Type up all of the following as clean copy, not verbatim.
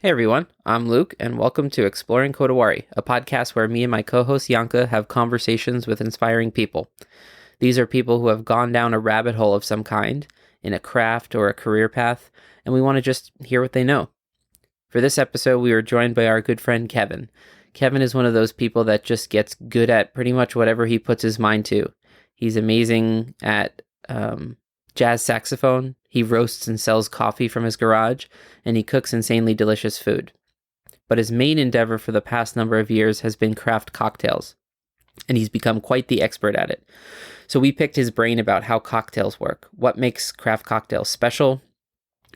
Hey everyone, I'm Luke, and welcome to Exploring Kodawari, a podcast where me and my co-host Yanka have conversations with inspiring people. These are people who have gone down a rabbit hole of some kind, in a craft or a career path, and we want to just hear what they know. For this episode, we were joined by our good friend Kevin. Kevin is one of those people that just gets good at pretty much whatever he puts his mind to. He's amazing at jazz saxophone. He roasts and sells coffee from his garage, and he cooks insanely delicious food. But his main endeavor for the past number of years has been craft cocktails, and he's become quite the expert at it. So we picked his brain about how cocktails work, what makes craft cocktails special,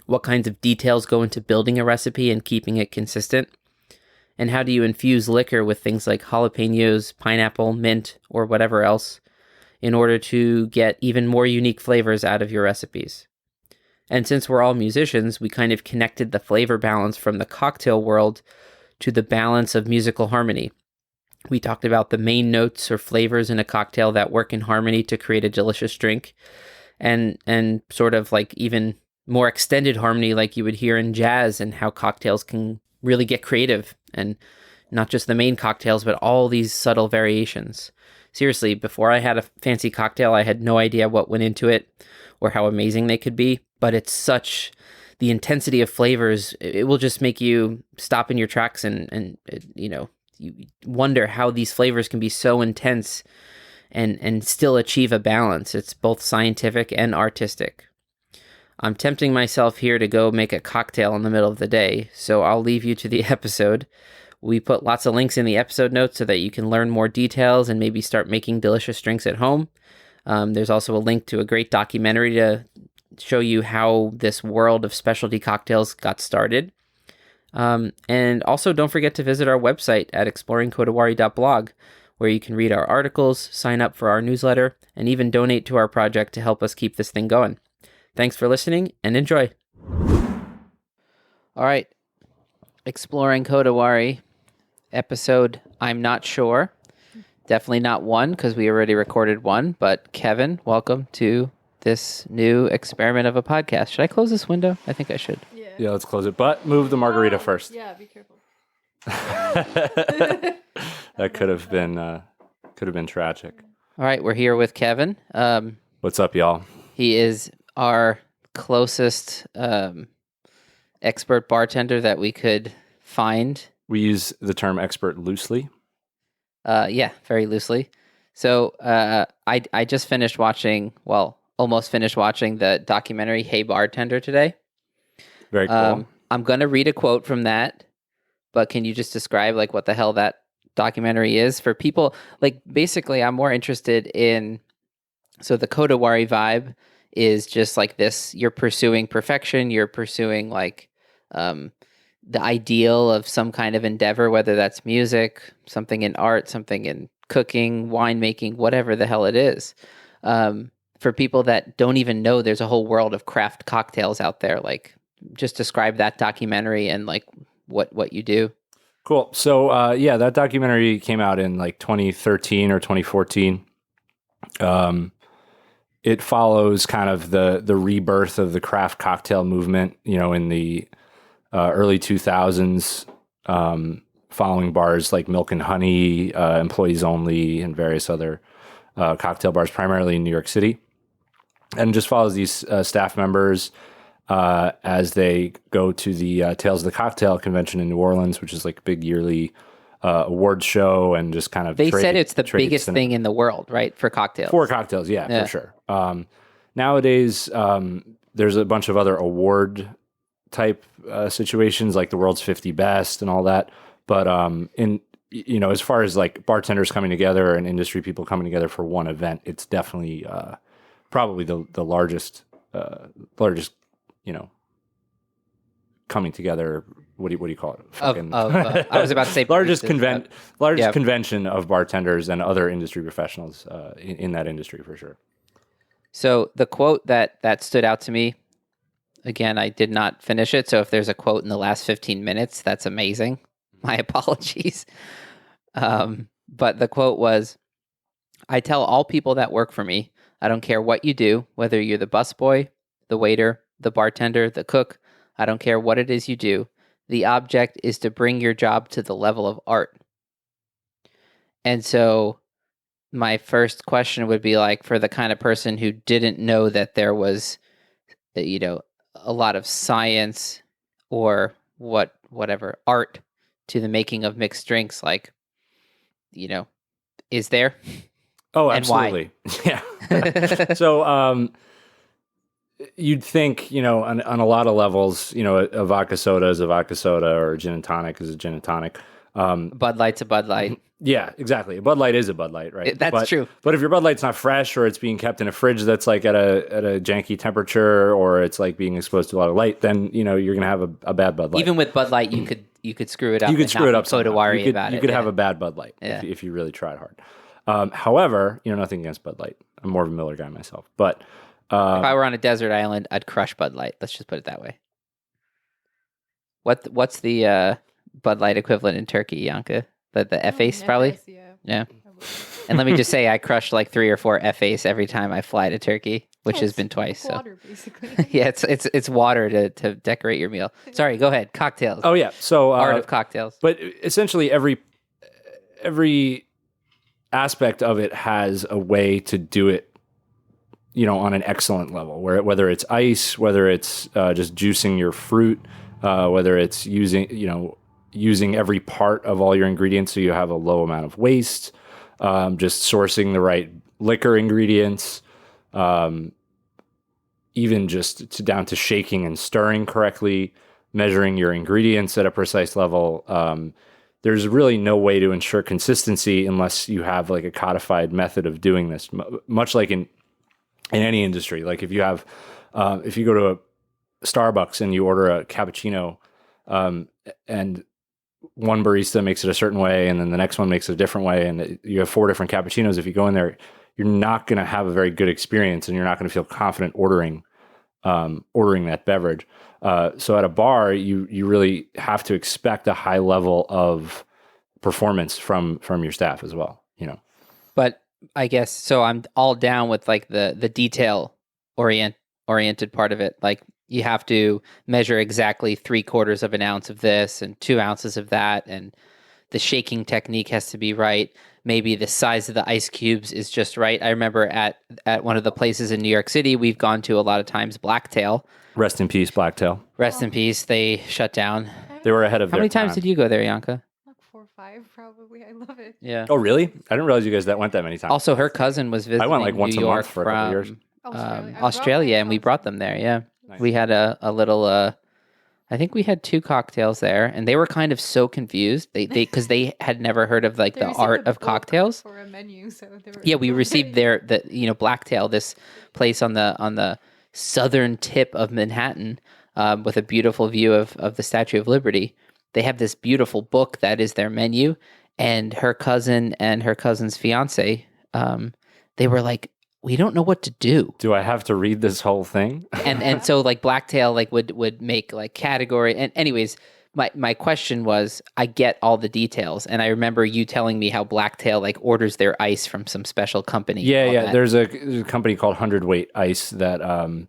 what kinds of details go into building a recipe and keeping it consistent, and how do you infuse liquor with things like jalapenos, pineapple, mint, or whatever else in order to get even more unique flavors out of your recipes. And since we're all musicians, we kind of connected the flavor balance from the cocktail world to the balance of musical harmony. We talked about the main notes or flavors in a cocktail that work in harmony to create a delicious drink, and sort of like even more extended harmony like you would hear in jazz, and how cocktails can really get creative, and not just the main cocktails, but all these subtle variations. Seriously, before I had a fancy cocktail, I had no idea what went into it or how amazing they could be, but it's such the intensity of flavors, it will just make you stop in your tracks and you wonder how these flavors can be so intense and still achieve a balance. It's both scientific and artistic. I'm tempting myself here to go make a cocktail in the middle of the day, so I'll leave you to the episode. We put lots of links in the episode notes so that you can learn more details and maybe start making delicious drinks at home. There's also a link to a great documentary to show you how this world of specialty cocktails got started. And also don't forget to visit our website at exploringkodawari.blog, where you can read our articles, sign up for our newsletter, and even donate to our project to help us keep this thing going. Thanks for listening and enjoy. All right. Exploring Kodawari, episode I'm not sure. Definitely not one, because we already recorded one. But Kevin, welcome to this new experiment of a podcast. Should I close this window? I think I should. Yeah, let's close it. But move the margarita first. Yeah, be careful. That could have been tragic. All right, we're here with Kevin. What's up, y'all? He is our closest expert bartender that we could find. We use the term expert loosely. Yeah, very loosely. So I just finished watching, almost finished watching the documentary Hey Bartender today. Very cool. I'm going to read a quote from that, but can you just describe like what the hell that documentary is for people? Like basically I'm more interested in, so the Kodawari vibe is just like this, you're pursuing perfection, you're pursuing like the ideal of some kind of endeavor, whether that's music, something in art, something in cooking, winemaking, whatever the hell it is. For people that don't even know there's a whole world of craft cocktails out there, like just describe that documentary and like what you do. Cool. So that documentary came out in like 2013 or 2014. It follows kind of the rebirth of the craft cocktail movement, in the early 2000s, following bars like Milk and Honey, Employees Only, and various other cocktail bars, primarily in New York City. And just follows these staff members as they go to the Tales of the Cocktail convention in New Orleans, which is like a big yearly award show, and just kind of they said it's the biggest thing in the world, right, for cocktails. For cocktails, yeah. For sure. Nowadays, there's a bunch of other award type situations, like the world's 50 best and all that. But as far as like bartenders coming together and industry people coming together for one event, it's definitely probably the largest coming together. What do you call it? I was about to say largest convention of bartenders and other industry professionals in that industry for sure. So the quote that stood out to me, again, I did not finish it. So if there's a quote in the last 15 minutes, that's amazing. My apologies. But the quote was, "I tell all people that work for me, I don't care what you do, whether you're the busboy, the waiter, the bartender, the cook, I don't care what it is you do. the object is to bring your job to the level of art. And so my first question would be like, for the kind of person who didn't know that there was, a lot of science or whatever art to the making of mixed drinks, like, is there? Oh, And why? absolutely. Yeah. So, you'd think, on a lot of levels, a vodka soda is a vodka soda, or a gin and tonic is a gin and tonic. Bud Light's a Bud Light. Yeah, exactly. A Bud Light is a Bud Light, right? That's true. But if your Bud Light's not fresh, or it's being kept in a fridge that's like at a janky temperature, or it's like being exposed to a lot of light, then you're gonna have a bad Bud Light. Even with Bud Light, you could screw it up. You could screw it up. Kodawari you could have a bad Bud Light if you really tried hard. However, nothing against Bud Light. I'm more of a Miller guy myself, but if I were on a desert island, I'd crush Bud Light. Let's just put it that way. What's the Bud Light equivalent in Turkey, Yanka? The F-Ace, probably? Yeah. And let me just say, I crush like 3 or 4 F-Ace every time I fly to Turkey, which has been twice. Water, basically. Yeah, it's water to decorate your meal. Sorry, go ahead. Cocktails. Oh yeah, so art of cocktails. But essentially, every aspect of it has a way to do it, on an excellent level. Whether it's ice, whether it's just juicing your fruit, whether it's using every part of all your ingredients so you have a low amount of waste, just sourcing the right liquor ingredients, even just down to shaking and stirring correctly, measuring your ingredients at a precise level. There's really no way to ensure consistency unless you have like a codified method of doing this, much like in any industry. Like if you go to a Starbucks and you order a cappuccino, and one barista makes it a certain way, and then the next one makes it a different way, and you have 4 different cappuccinos. If you go in there, you're not going to have a very good experience, and you're not going to feel confident ordering that beverage. So at a bar, you really have to expect a high level of performance from your staff as well. But I guess so. I'm all down with like the detail oriented part of it. Like, you have to measure exactly 3/4 of an ounce of this and 2 ounces of that, and the shaking technique has to be right. Maybe the size of the ice cubes is just right. I remember at one of the places in New York City we've gone to a lot of times, Blacktail. Rest in peace, Blacktail. Rest in peace. They shut down. They were ahead of How their many times time. did you go there, Yanka? Like 4 or 5, probably. I love it. Yeah. Oh, really? I didn't realize you guys went that many times. Also, her cousin was visiting I went like once New a month York for a couple from years. Australia, and we brought them there. Yeah. Nice. We had a little, I think we had 2 cocktails there, and they were kind of so confused. Because they had never heard of like They the received art a of book cocktails. for a menu, so they were. Yeah, we received Blacktail, this place on the southern tip of Manhattan, with a beautiful view of the Statue of Liberty. They have this beautiful book that is their menu, and her cousin and her cousin's fiance, they were like, we don't know what to do. Do I have to read this whole thing? And so like Blacktail like would make like category. And anyways, my question was, I get all the details, and I remember you telling me how Blacktail like orders their ice from some special company. Yeah. There's a company called 100 Weight Ice that I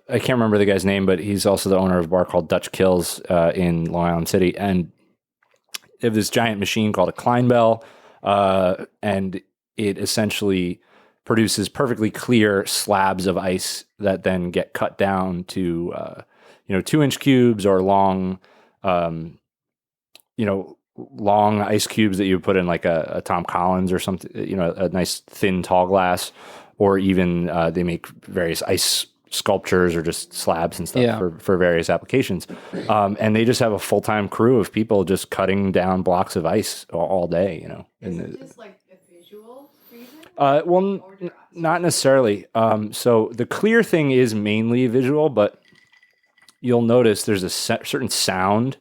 can't remember the guy's name, but he's also the owner of a bar called Dutch Kills in Long Island City, and they have this giant machine called a Kleinbell, and it essentially produces perfectly clear slabs of ice that then get cut down to 2-inch cubes, or long ice cubes that you put in like a Tom Collins or something, a nice thin tall glass, or even they make various ice sculptures or just slabs and stuff for various applications. And they just have a full-time crew of people just cutting down blocks of ice all day, Is it just like a visual reason? Well, not necessarily. So the clear thing is mainly visual, but you'll notice there's a certain sound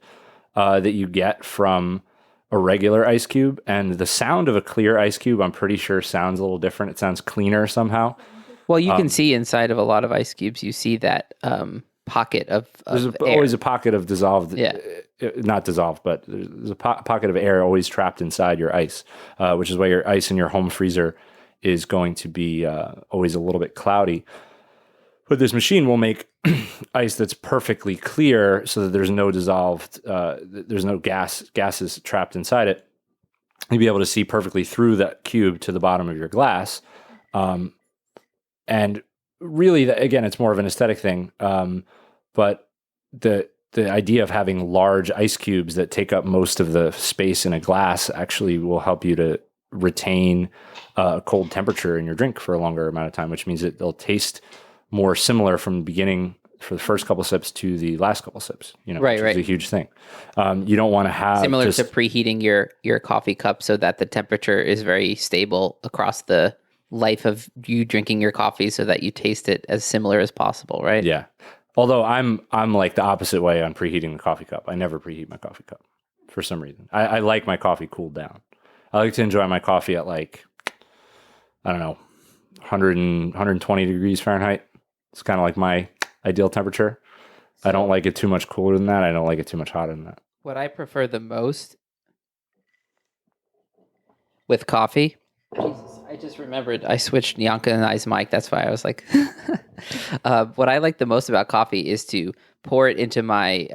that you get from a regular ice cube, and the sound of a clear ice cube, I'm pretty sure, sounds a little different. It sounds cleaner somehow. Well, you can see inside of a lot of ice cubes, you see that pocket of There's air. always a pocket of dissolved, Yeah. Not dissolved, but there's a pocket of air always trapped inside your ice, which is why your ice in your home freezer is going to be always a little bit cloudy. But this machine will make ice that's perfectly clear so that there's no dissolved, there's no gases trapped inside it. You'll be able to see perfectly through that cube to the bottom of your glass. And really, again, it's more of an aesthetic thing. But the idea of having large ice cubes that take up most of the space in a glass actually will help you to retain a cold temperature in your drink for a longer amount of time, which means that they'll taste more similar from the beginning for the first couple sips to the last couple sips, which is a huge thing. You don't want to have similar to preheating your coffee cup so that the temperature is very stable across the life of you drinking your coffee so that you taste it as similar as possible, right? Yeah. Although I'm like the opposite way on preheating the coffee cup. I never preheat my coffee cup for some reason. I like my coffee cooled down. I like to enjoy my coffee at like, I don't know, 120 degrees Fahrenheit. It's kind of like my ideal temperature. I don't like it too much cooler than that. I don't like it too much hotter than that. What I prefer the most with coffee, Jesus, I just remembered I switched Yanka and I's mic. That's why I was like, what I like the most about coffee is to pour it into my,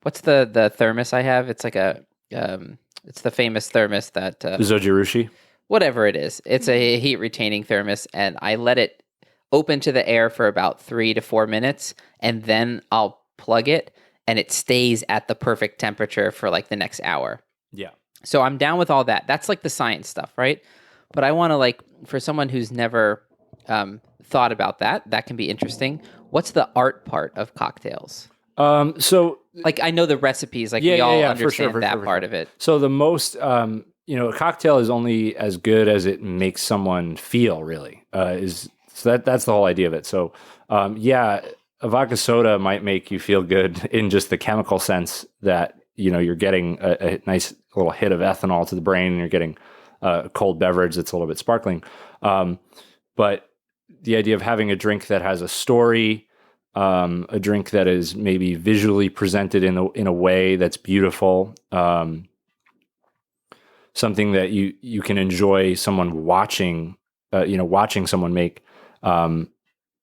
what's the thermos I have? It's like it's the famous thermos that... Zojirushi? Whatever it is. It's a heat retaining thermos, and I let it open to the air for about 3 to 4 minutes, and then I'll plug it, and it stays at the perfect temperature for like the next hour. Yeah. So I'm down with all that. That's like the science stuff, right? But I want to like, for someone who's never thought about that, that can be interesting. What's the art part of cocktails? So like, I know the recipes, like we all understand that part of it. So the most, a cocktail is only as good as it makes someone feel, really, So that's the whole idea of it. So, a vodka soda might make you feel good in just the chemical sense that, you're getting a nice little hit of ethanol to the brain and you're getting a cold beverage that's a little bit sparkling. But the idea of having a drink that has a story, a drink that is maybe visually presented in a way that's beautiful, something that you can enjoy someone watching someone make, and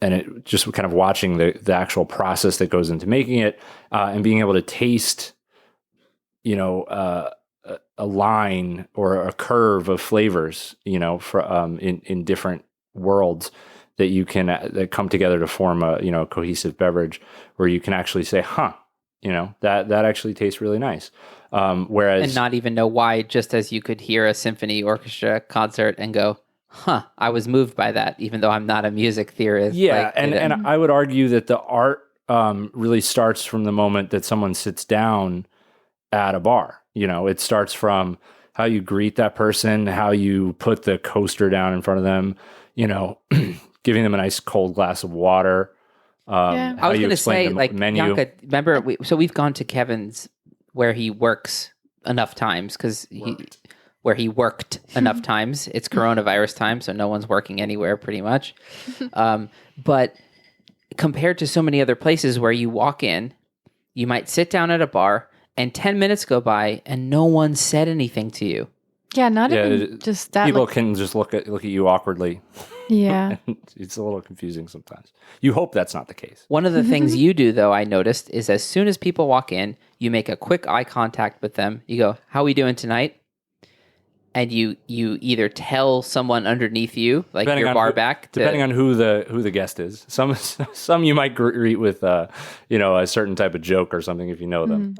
it just kind of watching the actual process that goes into making it, and being able to taste, a line or a curve of flavors, in different worlds that you can that come together to form a cohesive beverage where you can actually say, that actually tastes really nice. Whereas, and not even know why, just as you could hear a symphony orchestra concert and go, I was moved by that, even though I'm not a music theorist. Yeah, and I would argue that the art really starts from the moment that someone sits down at a bar. It starts from how you greet that person, how you put the coaster down in front of them, giving them a nice cold glass of water. I was going to say, like, menu. Yanka, remember, we've gone to Kevin's where he works enough times where he worked enough times. It's coronavirus time, so no one's working anywhere pretty much. But compared to so many other places where you walk in, you might sit down at a bar and 10 minutes go by and no one said anything to you. Yeah, not even just that. People can just look at you awkwardly. Yeah. It's a little confusing sometimes. You hope that's not the case. One of the things you do, though, I noticed, is as soon as people walk in, you make a quick eye contact with them. You go, "How we doing tonight?" And you either tell someone underneath you, like depending your bar back, depending on who the guest is. Some you might greet with a certain type of joke or something if you know them,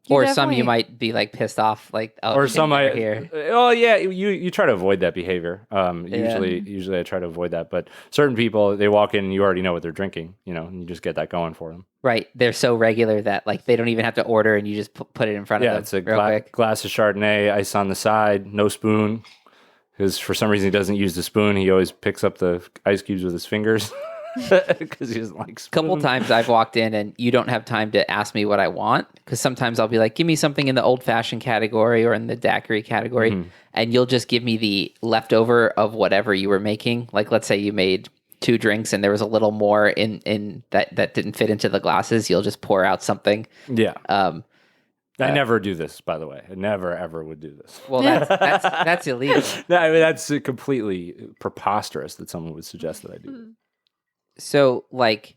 or some you might be like pissed off, like or some might here. Oh yeah, you try to avoid that behavior. Usually I try to avoid that, but certain people, they walk in and you already know what they're drinking, and you just get that going for them. Right, they're so regular that like they don't even have to order, and you just put it in front of them. Yeah, it's a glass of Chardonnay, ice on the side, no spoon, because for some reason he doesn't use the spoon. He always picks up the ice cubes with his fingers because he doesn't like spoons. A couple times I've walked in and you don't have time to ask me what I want, because sometimes I'll be like, give me something in the old-fashioned category or in the daiquiri category, and you'll just give me the leftover of whatever you were making. Like, let's say you made 2 drinks and there was a little more in that didn't fit into the glasses. You'll just pour out something. Yeah. I never do this, by the way. I never ever would do this. Well, that's illegal. No, I mean, that's completely preposterous that someone would suggest that I do. So, like,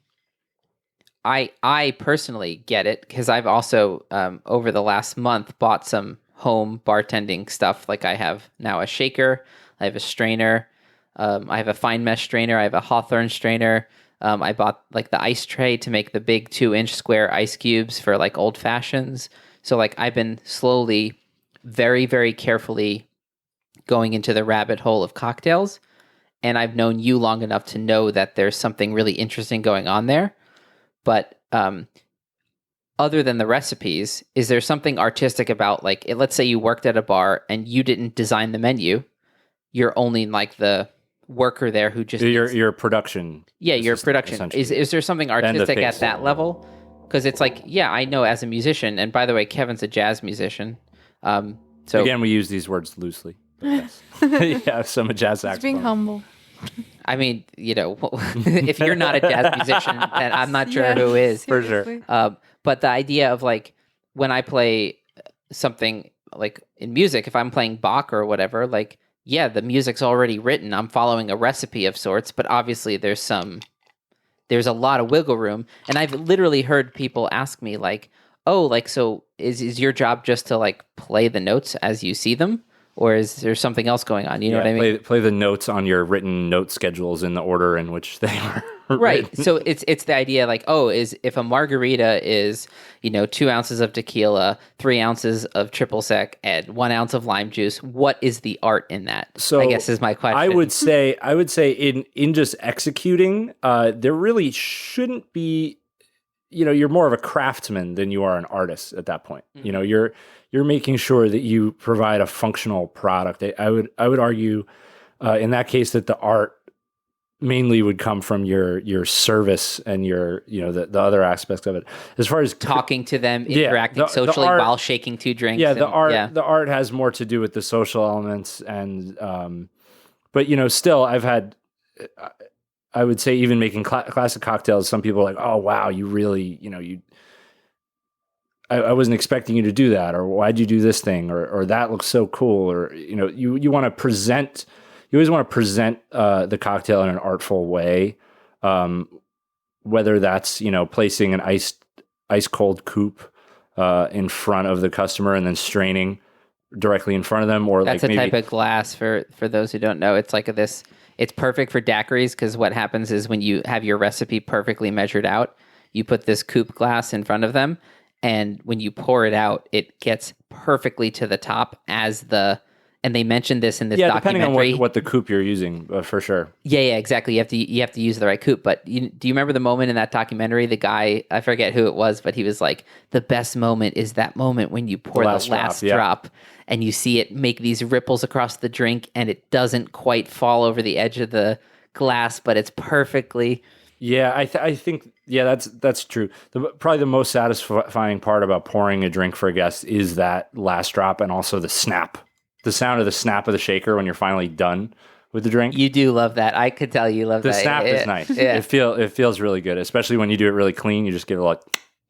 I personally get it because I've also over the last month bought some home bartending stuff. Like I have now a shaker, I have a strainer, I have a fine mesh strainer, I have a Hawthorne strainer. I bought like the ice tray to make the big 2-inch square ice cubes for like old fashions. So like I've been slowly, very, very carefully going into the rabbit hole of cocktails. And I've known you long enough to know that there's something really interesting going on there. But other than the recipes, is there something artistic about, like, let's say you worked at a bar and you didn't design the menu. You're only like the worker there who just... Your production. Yeah, your production. Is there something artistic at that level? Because it's like, yeah, I know as a musician, and by the way, Kevin's a jazz musician. So again, we use these words loosely. Yes. Yeah, so I'm a jazz saxophone. Just being humble. I mean, if you're not a jazz musician, then I'm not sure who is. For sure. But the idea of like when I play something like in music, if I'm playing Bach or whatever, like, yeah, the music's already written. I'm following a recipe of sorts, but obviously there's a lot of wiggle room. And I've literally heard people ask me like, oh, like, so is your job just to like play the notes as you see them? Or is there something else going on? You know what I mean? Play the notes on your written note schedules in the order in which they were right. written. So it's the idea like, is if a margarita is, 2 ounces of tequila, 3 ounces of triple sec, and 1 ounce of lime juice, what is the art in that? So I guess is my question. I would say in just executing, there really shouldn't be, you're more of a craftsman than you are an artist at that point. Mm-hmm. You're making sure that you provide a functional product. I would argue in that case that the art mainly would come from your service and your the other aspects of it. As far as talking to them, interacting socially the art, while shaking 2 drinks. Yeah, the art has more to do with the social elements and but still I've had I would say even making classic cocktails, some people are like, oh wow, you really I wasn't expecting you to do that, or why'd you do this thing, or that looks so cool, or you want to present. You always want to present the cocktail in an artful way, whether that's placing an ice cold coupe in front of the customer and then straining directly in front of them, or that's like a type of glass for those who don't know. It's like this. It's perfect for daiquiris because what happens is when you have your recipe perfectly measured out, you put this coupe glass in front of them. And when you pour it out, it gets perfectly to the top and they mentioned this in this documentary. Depending on what the coupe you're using, for sure. Yeah, exactly. You have to use the right coupe. But do you remember the moment in that documentary? The guy, I forget who it was, but he was like, the best moment is that moment when you pour the last drop and you see it make these ripples across the drink and it doesn't quite fall over the edge of the glass, but it's perfectly... Yeah, I think that's true. Probably the most satisfying part about pouring a drink for a guest is that last drop and also the snap, the sound of the snap of the shaker when you're finally done with the drink. You do love that. I could tell you love that. The snap is nice. Yeah. It feels really good, especially when you do it really clean. You just give it like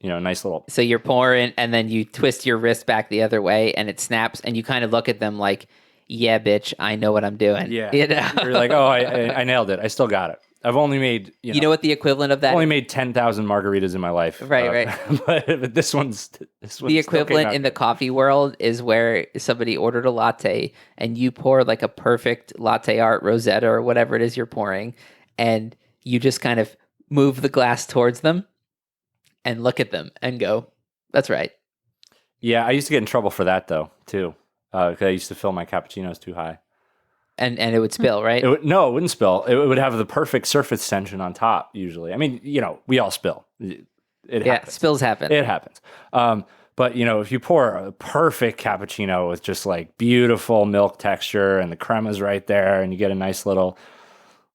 a nice little. So you're pouring and then you twist your wrist back the other way and it snaps and you kind of look at them like, yeah, bitch, I know what I'm doing. Yeah, you're like, oh, I nailed it. I still got it. I've only made, you know what the equivalent of that? I've only made 10,000 margaritas in my life. Right. But this one's the equivalent in the coffee world is where somebody ordered a latte and you pour like a perfect latte art rosetta or whatever it is you're pouring, and you just kind of move the glass towards them and look at them and go, "That's right." Yeah, I used to get in trouble for that though too, because I used to fill my cappuccinos too high. And it would spill, right? It wouldn't spill. It would have the perfect surface tension on top, usually. I mean, we all spill. It happens. Spills happen. It happens. But, if you pour a perfect cappuccino with just like beautiful milk texture and the crema's right there and you get a nice little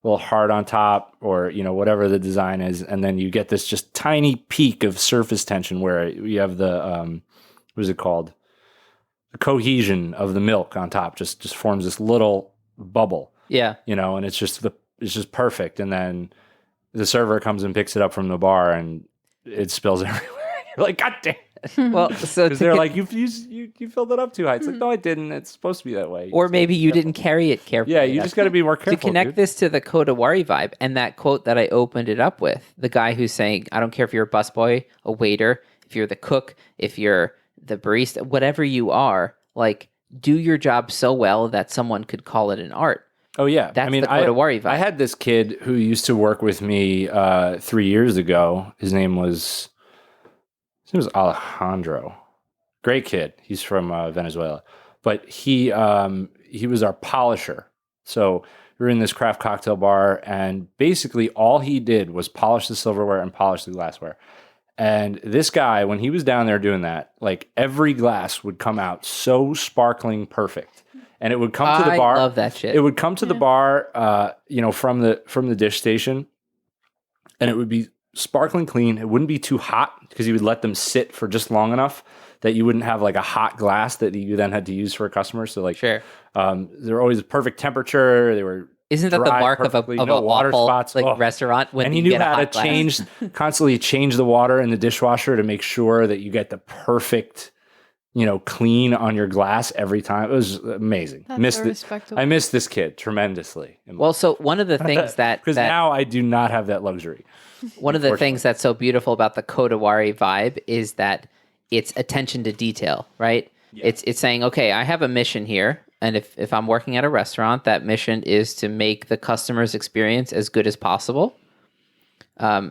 heart on top or, whatever the design is, and then you get this just tiny peak of surface tension where you have the, what is it called? The cohesion of the milk on top just forms this little bubble, and it's just perfect, and then the server comes and picks it up from the bar and it spills everywhere. You're like, god damn. Well, so Because they're like, you filled it up too high. It's like, no, I didn't. It's supposed to be that way. or maybe you didn't carry it carefully. Yeah, you just got to be more careful. To connect dude. this to the Kodawari vibe and that quote that I opened it up with, the guy who's saying, I don't care if you're a busboy, a waiter, if you're the cook, if you're the barista, whatever you are, like, do your job so well that someone could call it an art. Oh yeah, That's the Kodawari vibe. I had this kid who used to work with me 3 years ago. His name was Alejandro. Great kid. He's from Venezuela, but he was our polisher. So we were in this craft cocktail bar, and basically all he did was polish the silverware and polish the glassware. And this guy, when he was down there doing that, like every glass would come out so sparkling perfect. And it would come to the bar. I love that shit. It would come to the bar, from the dish station, and it would be sparkling clean. It wouldn't be too hot because you would let them sit for just long enough that you wouldn't have like a hot glass that you then had to use for a customer. So like, Sure. they're always perfect temperature. They were. Isn't that the dry mark of perfectly, a no water awful spots. restaurant when and you he knew get a how hot to glass? constantly change the water in the dishwasher to make sure that you get the perfect, clean on your glass every time. It was amazing. That's so respectable. I missed this kid tremendously. Well, so one of the things because now I do not have that luxury. One of the things that's so beautiful about the Kodawari vibe is that it's attention to detail, right? Yeah. It's saying, okay, I have a mission here. And if I'm working at a restaurant, that mission is to make the customer's experience as good as possible.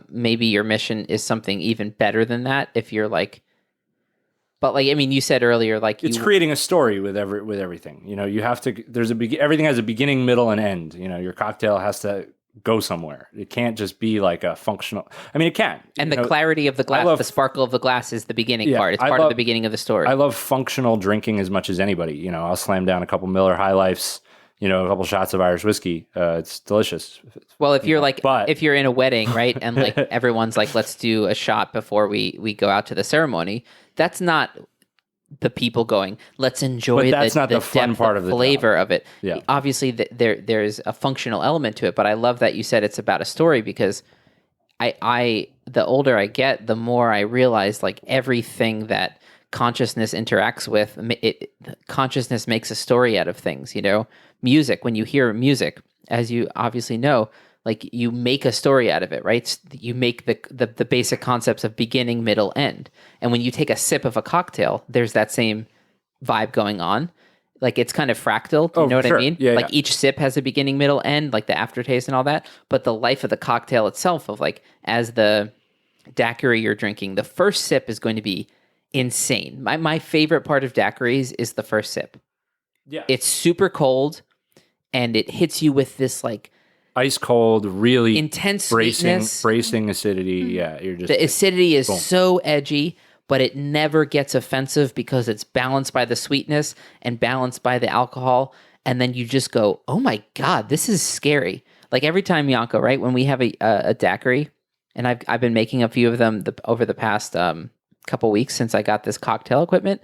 Maybe your mission is something even better than that. If you're like, but like, I mean, you said earlier, like it's creating a story with everything. You have to. Everything has a beginning, middle, and end. Your cocktail has to go somewhere. It can't just be like a functional. I mean, it can. And the clarity of the glass, the sparkle of the glass is the beginning part. It's part of the beginning of the story. I love functional drinking as much as anybody. I'll slam down a couple Miller High Lifes, a couple shots of Irish whiskey. It's delicious. Well, if you're if you're in a wedding, right, and like everyone's like, let's do a shot before we go out to the ceremony. That's not the people going, let's enjoy the fun part of the flavor of it. Yeah. Obviously, there's a functional element to it, but I love that you said it's about a story because I the older I get, the more I realize like everything that consciousness interacts with, consciousness makes a story out of things. Music, when you hear music, as you obviously know, like you make a story out of it, right? You make the basic concepts of beginning, middle, end. And when you take a sip of a cocktail, there's that same vibe going on. Like it's kind of fractal. Do you know what I mean? Yeah, like each sip has a beginning, middle, end, like the aftertaste and all that. But the life of the cocktail itself, of like as the daiquiri you're drinking, the first sip is going to be insane. My favorite part of daiquiris is the first sip. Yeah. It's super cold and it hits you with this like ice cold, really intense bracing acidity. Yeah, you're just the acidity is boom. So edgy, but it never gets offensive because it's balanced by the sweetness and balanced by the alcohol. And then you just go, oh my God, this is scary. Like every time, Yanko, right? When we have a daiquiri, and I've been making a few of them over the past couple weeks since I got this cocktail equipment.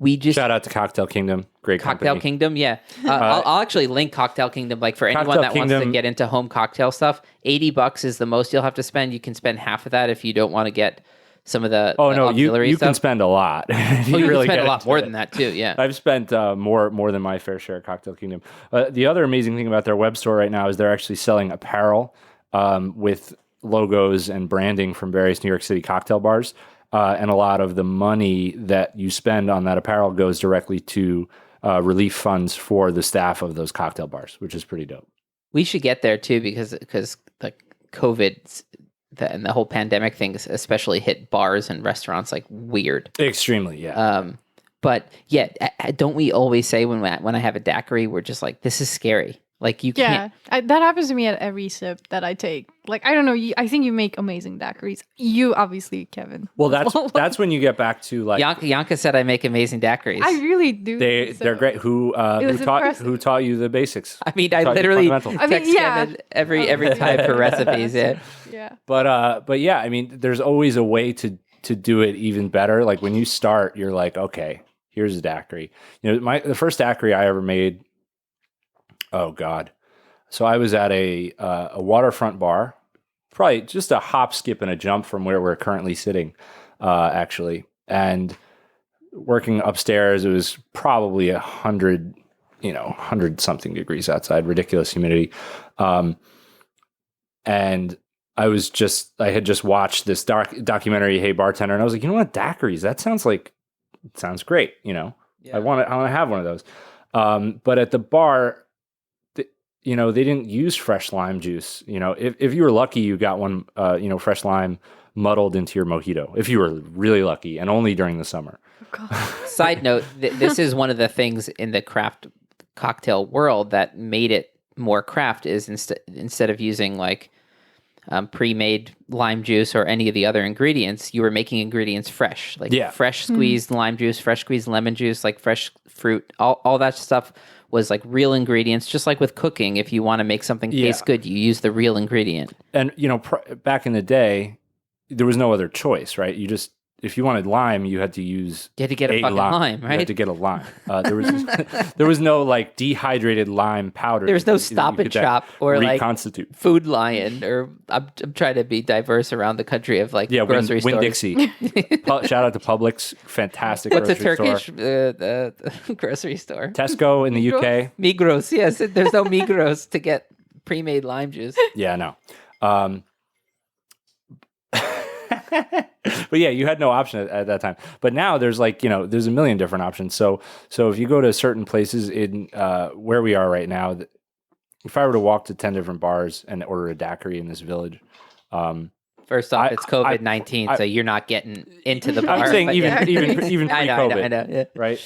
We just shout out to Cocktail Kingdom, great Cocktail company. Kingdom, yeah. I'll actually link Cocktail Kingdom, like for anyone that wants to get into home cocktail stuff. $80 is the most you'll have to spend. You can spend half of that if you don't want to get some of the auxiliary you stuff. Can spend a lot. you really can spend a lot more than that too. Yeah, I've spent more than my fair share at Cocktail Kingdom. The other amazing thing about their web store right now is they're actually selling apparel with logos and branding from various New York City cocktail bars. And a lot of the money that you spend on that apparel goes directly to relief funds for the staff of those cocktail bars, which is pretty dope. We should get there too because the COVID and the whole pandemic things especially hit bars and restaurants like weird. Extremely, yeah. But yeah, don't we always say when I have a daiquiri, we're just like, this is scary. Like you can't. Yeah, that happens to me at every sip that I take. Like I don't know. I think you make amazing daiquiris. You obviously, Kevin. Well, that's when you get back to like Yanka said I make amazing daiquiris. I really do. They're great. Who taught you the basics? I mean, I literally text Kevin every time for recipes. Yeah. But yeah, I mean, there's always a way to do it even better. Like when you start, you're like, okay, here's a daiquiri. The first daiquiri I ever made. Oh God! So I was at a waterfront bar, probably just a hop, skip, and a jump from where we're currently sitting, actually. And working upstairs, it was probably 100, 100 something degrees outside, ridiculous humidity. And I had just watched this documentary, Hey Bartender, and I was like, you know what, daiquiris, sounds great. Yeah. I want to have one of those. But at the bar, they didn't use fresh lime juice. If you were lucky, you got one, fresh lime muddled into your mojito, if you were really lucky, and only during the summer. Side note, this is one of the things in the craft cocktail world that made it more craft is instead of using like pre-made lime juice or any of the other ingredients, you were making ingredients fresh, like fresh squeezed lime juice, fresh squeezed lemon juice, like fresh fruit, all that stuff was like real ingredients. Just like with cooking, if you want to make something taste good, you use the real ingredient. And back in the day, there was no other choice, right? If you wanted lime, you had to get a fucking lime, right? You had to get a lime. There was no like dehydrated lime powder. There was no Stop and Shop or like reconstitute. Food Lion, or I'm trying to be diverse around the country of like grocery stores. Winn-Dixie. Shout out to Publix, fantastic. What's a grocery Turkish grocery store? Tesco in the UK. Migros, yes. There's no Migros to get pre-made lime juice. Yeah, no. But yeah, you had no option at that time. But now there's there's a million different options. So if you go to certain places in where we are right now, if I were to walk to 10 different bars and order a daiquiri in this village, first off, it's COVID-19, so you're not getting into the bar. I'm saying even pre-COVID, I know, yeah. right?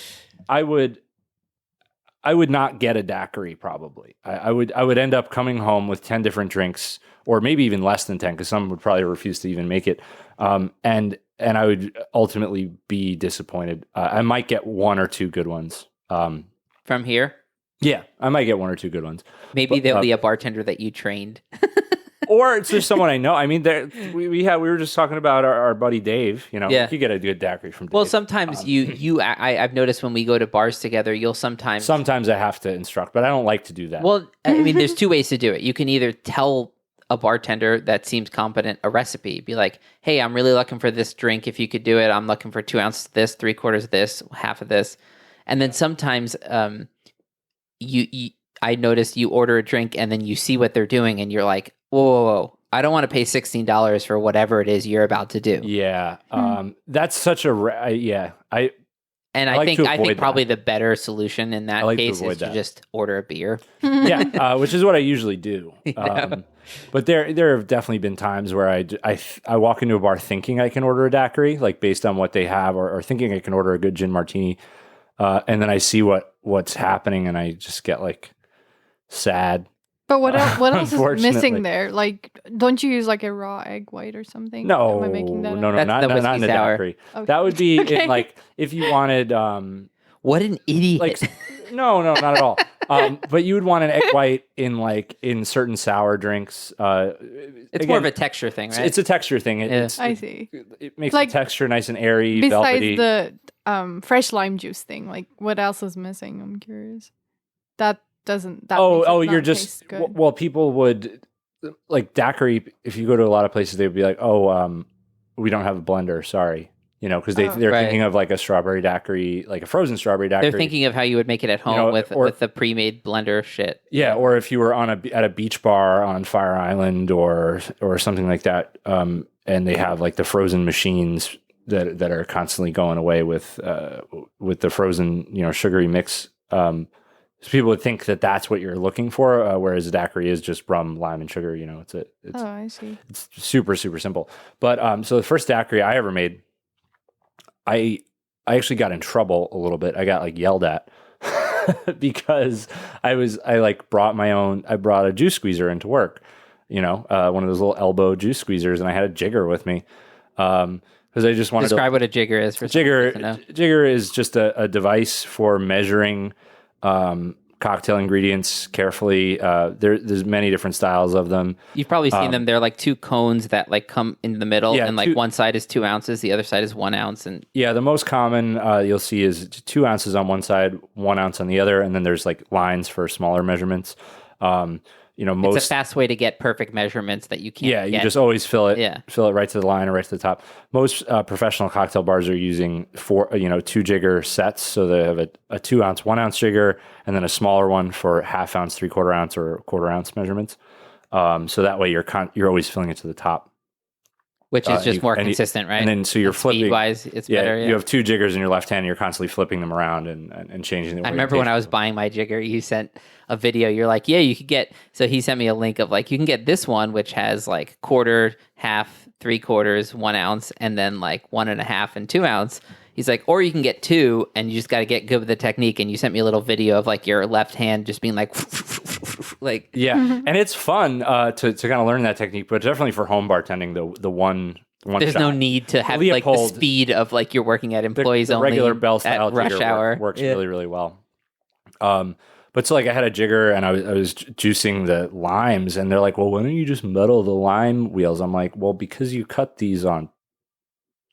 I would not get a daiquiri probably. I would end up coming home with 10 different drinks, or maybe even less than 10, because some would probably refuse to even make it. And I would ultimately be disappointed. I might get one or two good ones. From here? Yeah, I might get one or two good ones. Maybe there'll be a bartender that you trained. Or it's just someone I know. I mean, we were just talking about our buddy Dave. You could get a good daiquiri from Dave. Well, sometimes I've noticed when we go to bars together, you'll sometimes I have to instruct, but I don't like to do that. Well, I mean, there's two ways to do it. You can either tell a bartender that seems competent a recipe, be like, hey, I'm really looking for this drink. If you could do it, I'm looking for 2 ounces of this, 3/4 of this, half of this. And then sometimes I noticed you order a drink and then you see what they're doing and you're like, whoa, I don't want to pay $16 for whatever it is you're about to do. Yeah. That's such a, I think probably the better solution in that case is to just order a beer. Yeah, which is what I usually do. But there have definitely been times where I walk into a bar thinking I can order a daiquiri, like based on what they have, or thinking I can order a good gin martini, and then I see what's happening, and I just get like sad. But what else is missing there? Like, don't you use like a raw egg white or something? No, am I making that up? No, not in a daiquiri. Okay. That would be in, like if you wanted. What an idiot! Like, no, not at all. But you would want an egg white in certain sour drinks. It's more of a texture thing, right? It's a texture thing. I see. It makes the texture nice and airy, besides velvety. the fresh lime juice thing, like what else is missing? I'm curious. That doesn't. That You're just well. People would like daiquiri. If you go to a lot of places, they would be like, we don't have a blender. Sorry. Because they're thinking of like a strawberry daiquiri, like a frozen strawberry daiquiri. They're thinking of how you would make it at home with the pre-made blender shit. Yeah, or if you were at a beach bar on Fire Island or something like that, and they have like the frozen machines that are constantly going away with the frozen sugary mix. So people would think that that's what you're looking for, whereas a daiquiri is just rum, lime, and sugar. I see. It's super super simple. But so the first daiquiri I ever made. I actually got in trouble a little bit. I got like yelled at because I brought a juice squeezer into work, one of those little elbow juice squeezers, and I had a jigger with me. Because I just wanted describe what a jigger is for Jigger is just a device for measuring cocktail ingredients carefully. There's many different styles of them. You've probably seen them. They're like two cones that like come in the middle, and like one side is 2 ounces, the other side is 1 ounce. And the most common you'll see is 2 ounces on one side, 1 ounce on the other, and then there's like lines for smaller measurements. most It's a fast way to get perfect measurements that you can't. Yeah, you get. just always fill it right to the line or right to the top. Most professional cocktail bars are using 2 jigger sets, so they have a 2 ounce, 1 ounce jigger, and then a smaller one for half ounce, 3/4 ounce, or 1/4 ounce measurements. So that way you're always filling it to the top, which is just more consistent, right? And then so you're flipping. Speed-wise, it's better. Yeah. You have 2 jiggers in your left hand, and you're constantly flipping them around and changing the. I remember when I was buying my jigger, you sent a video. You're like, yeah, you could get. So he sent me a link of like, you can get this one, which has like 1/4, half, 3/4, 1 ounce, and then like 1.5 and 2 ounce. He's like, or you can get 2, and you just got to get good with the technique. And you sent me a little video of like your left hand just being like, like, yeah, and it's fun to kind of learn that technique, but definitely for home bartending, the one. There's shot. no need to have Leopold, like the speed of like you're working at employees the only. Regular bell style at rush hour works really, really well. But so like I had a jigger and I was juicing the limes, and they're like, well, why don't you just metal the lime wheels? I'm like, well, because you cut these on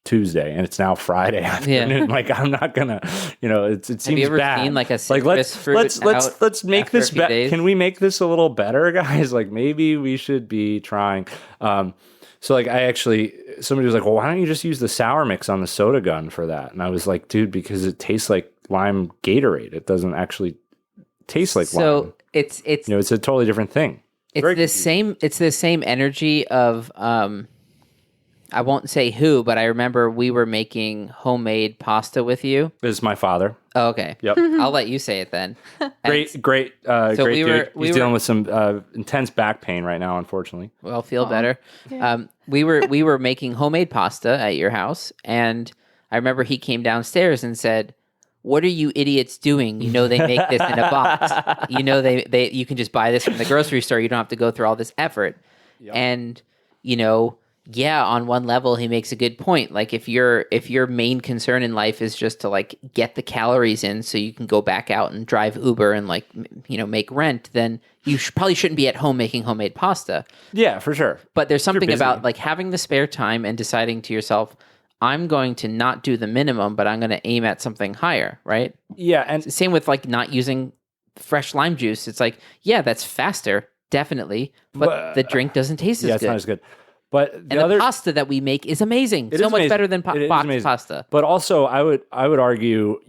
Tuesday and it's now Friday afternoon. Like I'm not gonna, it seems bad. Have you ever seen like a citrus fruit let's make this better. Can we make this a little better, guys? Like maybe we should be trying. So like somebody was like, well, why don't you just use the sour mix on the soda gun for that? And I was like, dude, because it tastes like lime Gatorade. It doesn't actually taste like lime. So it's it's a totally different thing. It's the same energy of I won't say who, but I remember we were making homemade pasta with you. This is my father. Oh, okay. Yep. I'll let you say it then. Great dude. He's dealing with some intense back pain right now, unfortunately. Well, feel better. Yeah. We were making homemade pasta at your house, and I remember he came downstairs and said, "What are you idiots doing? They make this in a box. You can just buy this from the grocery store. You don't have to go through all this effort." Yep. And yeah, on one level, he makes a good point. Like if your main concern in life is just to like get the calories in so you can go back out and drive Uber and like, make rent, then you probably shouldn't be at home making homemade pasta. Yeah, for sure. But there's something about like having the spare time and deciding to yourself, I'm going to not do the minimum, but I'm going to aim at something higher, right? Yeah. And same with like not using fresh lime juice. It's like, yeah, that's faster, definitely. But the drink doesn't taste as good. Yeah, it's not as good. But the pasta that we make is amazing. So much better than boxed pasta. But also, I would argue,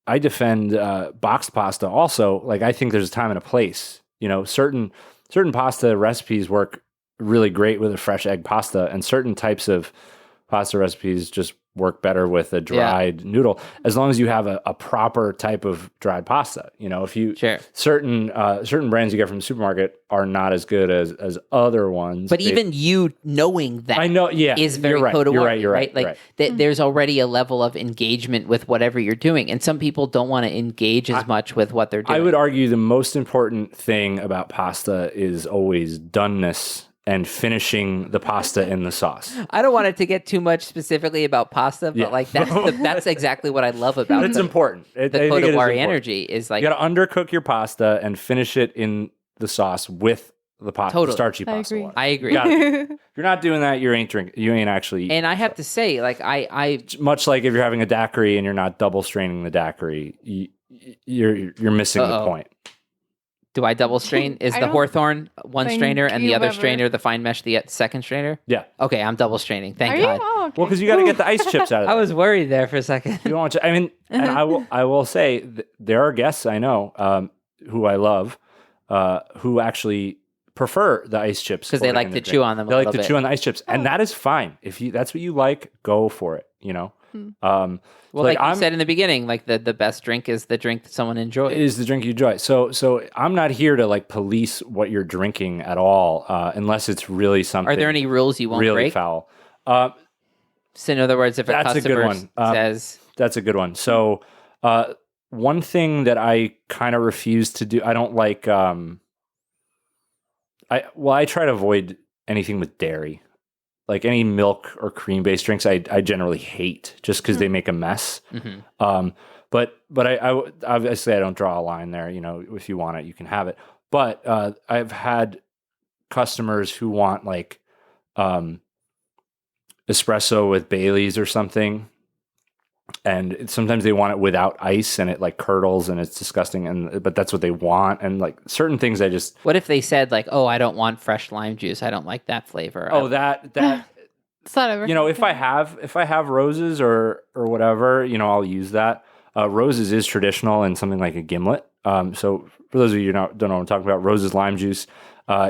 I defend boxed pasta. Also, like I think there's a time and a place. Certain pasta recipes work really great with a fresh egg pasta, and certain types of pasta recipes just work better with a dried noodle, as long as you have a proper type of dried pasta. If you certain brands you get from the supermarket are not as good as other ones. But even you knowing that, I know, is very Kodawari, you're right. Like there's already a level of engagement with whatever you're doing, and some people don't want to engage as much with what they're doing. I would argue the most important thing about pasta is always doneness and finishing the pasta in the sauce. I don't want it to get too much specifically about pasta, but like that's exactly what I love about it. It's important. The Kodawari energy is like you got to undercook your pasta and finish it in the sauce with the pasta, the starchy pasta. I agree. If you're not doing that, you ain't drinking. You ain't actually. And I have to say, like I much like if you're having a daiquiri and you're not double straining the daiquiri, you're missing the point. Do I double strain? Is the Hawthorne one strainer and the other strainer the fine mesh the second strainer? Yeah. Okay, I'm double straining. Thank God. Oh, okay. Well, because you got to get the ice chips out of it. I was worried there for a second. You don't want to, and I will say there are guests I know who I love who actually prefer the ice chips because they like to chew on them. They like to chew on the ice chips, and that is fine. If that's what you like, go for it. Well, like you said in the beginning, like the best drink is the drink that someone enjoys. Is the drink you enjoy. So I'm not here to like police what you're drinking at all, unless it's really something. Are there any rules you won't really break? Foul? So in other words, if a customer says that's a good one. So one thing that I kind of refuse to do, I don't like. I try to avoid anything with dairy. Like any milk or cream-based drinks, I generally hate just because they make a mess. Mm-hmm. But I obviously I don't draw a line there. If you want it, you can have it. But I've had customers who want like espresso with Baileys or something, sometimes they want it without ice, and it like curdles, and it's disgusting. But that's what they want, and like certain things, I just What if they said like, "Oh, I don't want fresh lime juice. I don't like that flavor." that It's not ever. if I have roses or whatever, I'll use that. Roses is traditional in something like a gimlet. So for those of you who don't know what I'm talking about, Rose's lime juice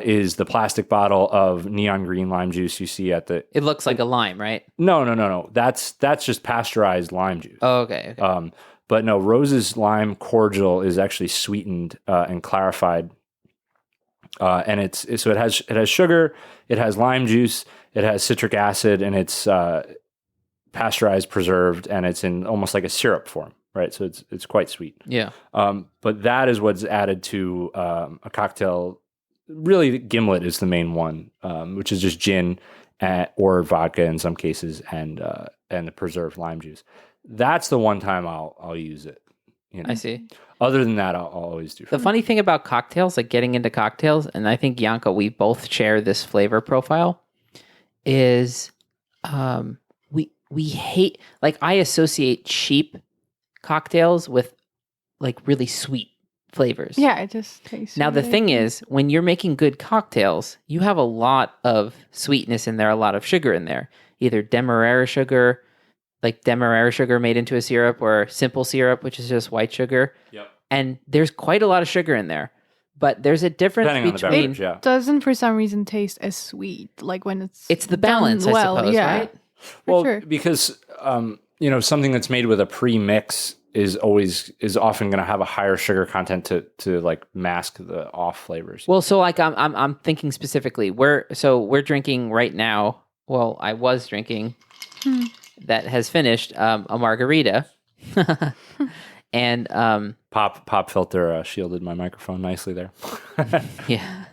is the plastic bottle of neon green lime juice you see at the. It looks like a lime, right? No. That's just pasteurized lime juice. Oh, okay. But no, Rose's lime cordial is actually sweetened and clarified, and it has sugar, it has lime juice, it has citric acid, and it's pasteurized, preserved, and it's in almost like a syrup form, right? So it's quite sweet. Yeah. But that is what's added to a cocktail. Really, gimlet is the main one, which is just gin or vodka in some cases, and the preserved lime juice. That's the one time I'll use it. I see. Other than that, I'll always do. The funny thing about cocktails, like getting into cocktails, and I think Yanka, we both share this flavor profile, is we hate, like, I associate cheap cocktails with like really sweet flavors. Yeah, it just tastes. Now the really thing good. is, when you're making good cocktails, you have a lot of sweetness in there, a lot of sugar in there. Either demerara sugar, like demerara sugar made into a syrup, or simple syrup, which is just white sugar. Yep. And there's quite a lot of sugar in there. But there's a difference Depending on the between beverage, yeah. doesn't for some reason taste as sweet, like when it's the done balance, I well, suppose, yeah. right? Well, sure. because something that's made with a pre-mix is often going to have a higher sugar content to like mask the off flavors. Well, so like I'm thinking specifically. We're drinking right now. Well, I was drinking that has finished a margarita, and Pop filter shielded my microphone nicely there. yeah.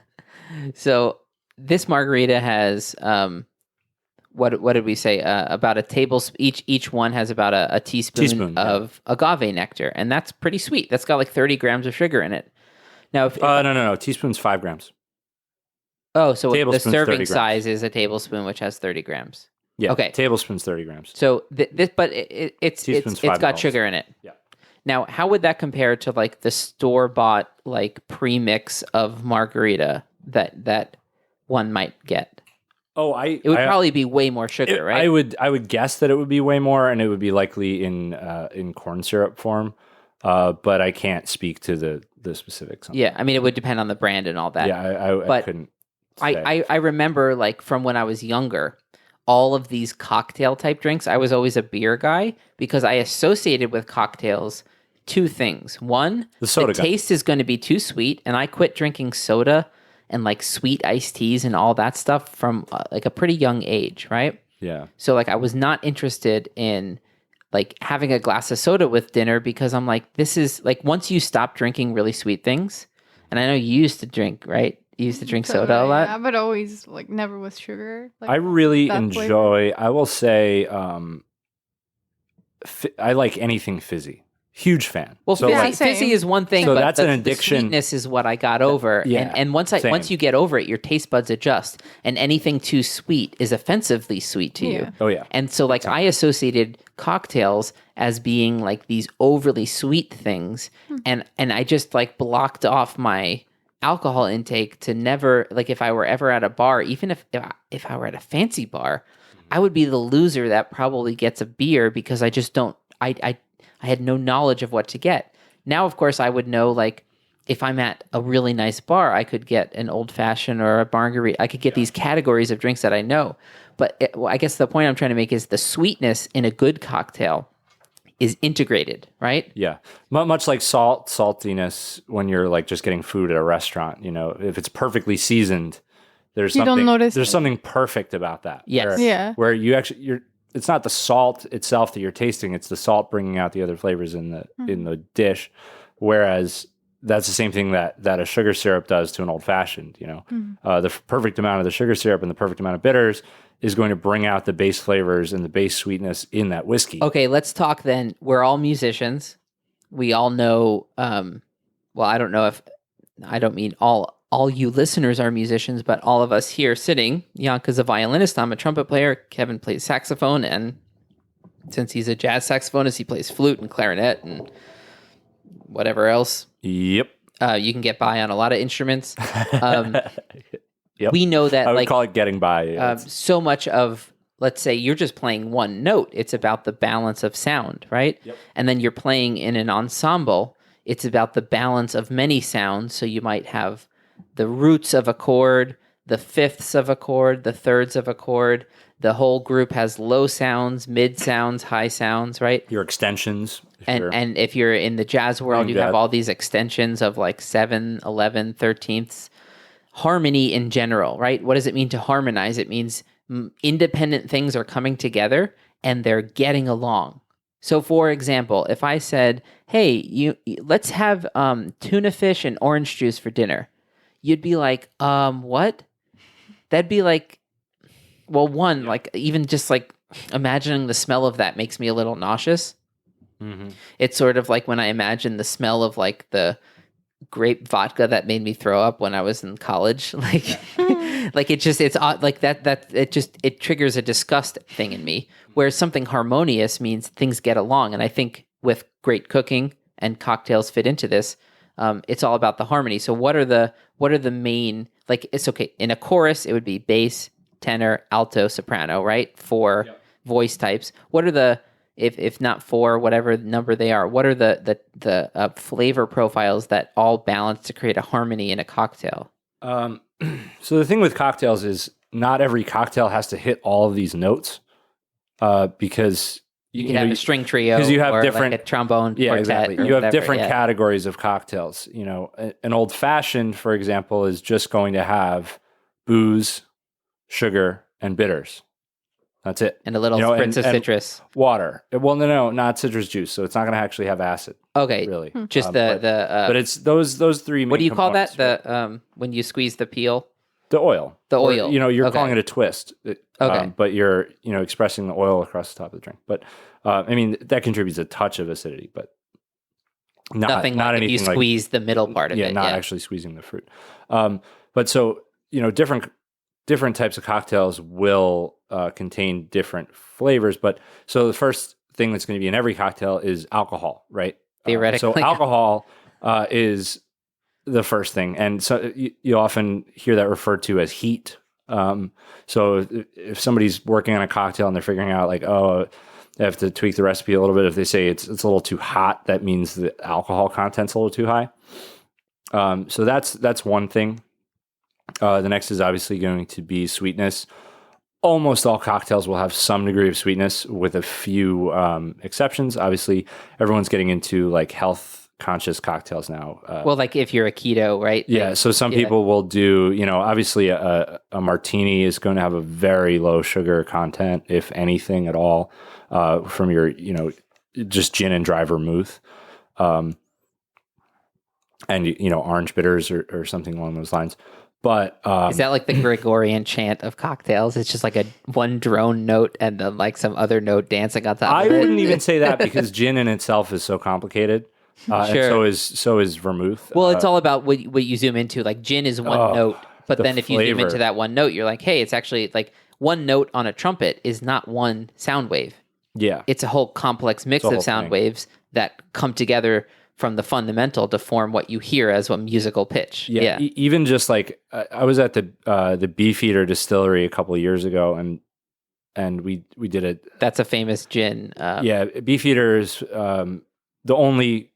So this margarita has what did we say? About a tablespoon. Each one has about a teaspoon of agave nectar, and that's pretty sweet. That's got like 30 grams of sugar in it. Now, if no, teaspoon's 5 grams. Oh, so the Tablespoon's 30 serving grams. size is a tablespoon, which has 30 grams. Yeah, Okay. tablespoon's 30 grams. So it's Teaspoon's got 5 sugar in it. Yeah. Now, how would that compare to like the store bought like premix of margarita that one might get? Oh, It would probably be way more sugar, right? I would guess that it would be way more, and it would be likely in corn syrup form. But I can't speak to the specifics. Yeah, I mean, it would depend on the brand and all that. Yeah, I But couldn't say. I remember, like, from when I was younger, all of these cocktail type drinks, I was always a beer guy because I associated with cocktails two things. One, The soda guy. taste is going to be too sweet, and I quit drinking soda and like sweet iced teas and all that stuff from like a pretty young age, right? Yeah. So like I was not interested in like having a glass of soda with dinner because I'm like, this is like, once you stop drinking really sweet things, and I know you used to drink, right? You used to drink soda a lot. Yeah, but always like never with sugar. Like, I really that enjoy, I will say, I like anything fizzy. Huge fan. Well, So, fizzy, like, same. fizzy is one thing, So but that's an the addiction. sweetness is what I got over. Yeah, and once same. you get over it, your taste buds adjust, and anything too sweet is offensively sweet to you. Yeah. Oh, yeah. And so, like, I associated cocktails as being like these overly sweet things, and I just like blocked off my alcohol intake to never, like, if I were ever at a bar, even if I were at a fancy bar, I would be the loser that probably gets a beer because I just don't. I had no knowledge of what to get. Now, of course, I would know, like, if I'm at a really nice bar, I could get an old fashioned or a margarita. I could get these categories of drinks that I know. But I guess the point I'm trying to make is the sweetness in a good cocktail is integrated, right? Yeah. Much like saltiness when you're like just getting food at a restaurant, if it's perfectly seasoned, there's You don't something notice there's it. something perfect about that. Yes. Where, Yeah. where you're it's not the salt itself that you're tasting, it's the salt bringing out the other flavors in the dish. Whereas that's the same thing that a sugar syrup does to an old fashioned, the perfect amount of the sugar syrup and the perfect amount of bitters is going to bring out the base flavors and the base sweetness in that whiskey. Okay, let's talk then. We're all musicians. We all know, well, I don't know if, I don't mean all you listeners are musicians, but all of us here sitting, Yanka's a violinist, I'm a trumpet player, Kevin plays saxophone, and since he's a jazz saxophonist, he plays flute and clarinet and whatever else. Yep. You can get by on a lot of instruments. Yep. We know that I would call it getting by. so much of, let's say you're just playing one note. It's about the balance of sound, right? Yep. And then you're playing in an ensemble. It's about the balance of many sounds. So you might have the roots of a chord, the fifths of a chord, the thirds of a chord. The whole group has low sounds, mid sounds, high sounds, right? Your extensions. And if you're in the jazz world, you have all these extensions of like 7, 11, 13ths. Harmony in general, right? What does it mean to harmonize? It means independent things are coming together and they're getting along. So, for example, if I said, "Hey, let's have tuna fish and orange juice for dinner," you'd be like, "What?" That'd be like, well, like even just like imagining the smell of that makes me a little nauseous. Mm-hmm. It's sort of like when I imagine the smell of like the grape vodka that made me throw up when I was in college. Like it's odd, like that it triggers a disgust thing in me, whereas something harmonious means things get along. And I think with great cooking, and cocktails fit into this, it's all about the harmony. So what are the main, like, it's okay in a chorus it would be bass, tenor, alto, soprano, right? Four voice types. What are the, if not four, whatever number they are, what are the flavor profiles that all balance to create a harmony in a cocktail? So the thing with cocktails is not every cocktail has to hit all of these notes, because you can have a string trio, because you have or different, like a trombone yeah, quartet, exactly. or You have whatever, different categories of cocktails. You know, an old fashioned, for example, is just going to have booze, sugar, and bitters. That's it. And a little spritz of citrus. Water. Well, no, not citrus juice. So it's not going to actually have acid. Okay. Really. Just but it's those three main what do you call that? components, The when you squeeze the peel? The oil. The oil. Or, you know, you're Okay. calling it a twist. Okay. But you're, expressing the oil across the top of the drink. But I mean, that contributes a touch of acidity, but not Nothing not like if anything you squeeze the middle part of it. not actually squeezing the fruit. But so, different types of cocktails will contain different flavors. But so the first thing that's going to be in every cocktail is alcohol, right? Theoretically. So alcohol is the first thing. And so you often hear that referred to as heat. So if somebody's working on a cocktail and they're figuring out like, oh, they have to tweak the recipe a little bit. If they say it's a little too hot, that means the alcohol content's a little too high. So that's one thing. The next is obviously going to be sweetness. Almost all cocktails will have some degree of sweetness, with a few exceptions. Obviously, everyone's getting into like health conscious cocktails now. Well, like if you're a keto, right? Yeah. So some people will do, obviously a martini is going to have a very low sugar content, if anything at all, from your, just gin and dry vermouth. And, orange bitters or something along those lines. But is that like the Gregorian chant of cocktails? It's just like a one drone note and then like some other note dancing on top of it. I wouldn't even say that, because gin in itself is so complicated. Sure. And so is vermouth. Well, it's all about what you zoom into. Like gin is one note, but then if you zoom into that one note, you're like, hey, it's actually like one note on a trumpet is not one sound wave. Yeah. It's a whole complex mix of sound waves that come together from the fundamental to form what you hear as a musical pitch. Yeah. Even just like I was at the Beefeater distillery a couple of years ago, and we did it. That's a famous gin. Beefeater is the only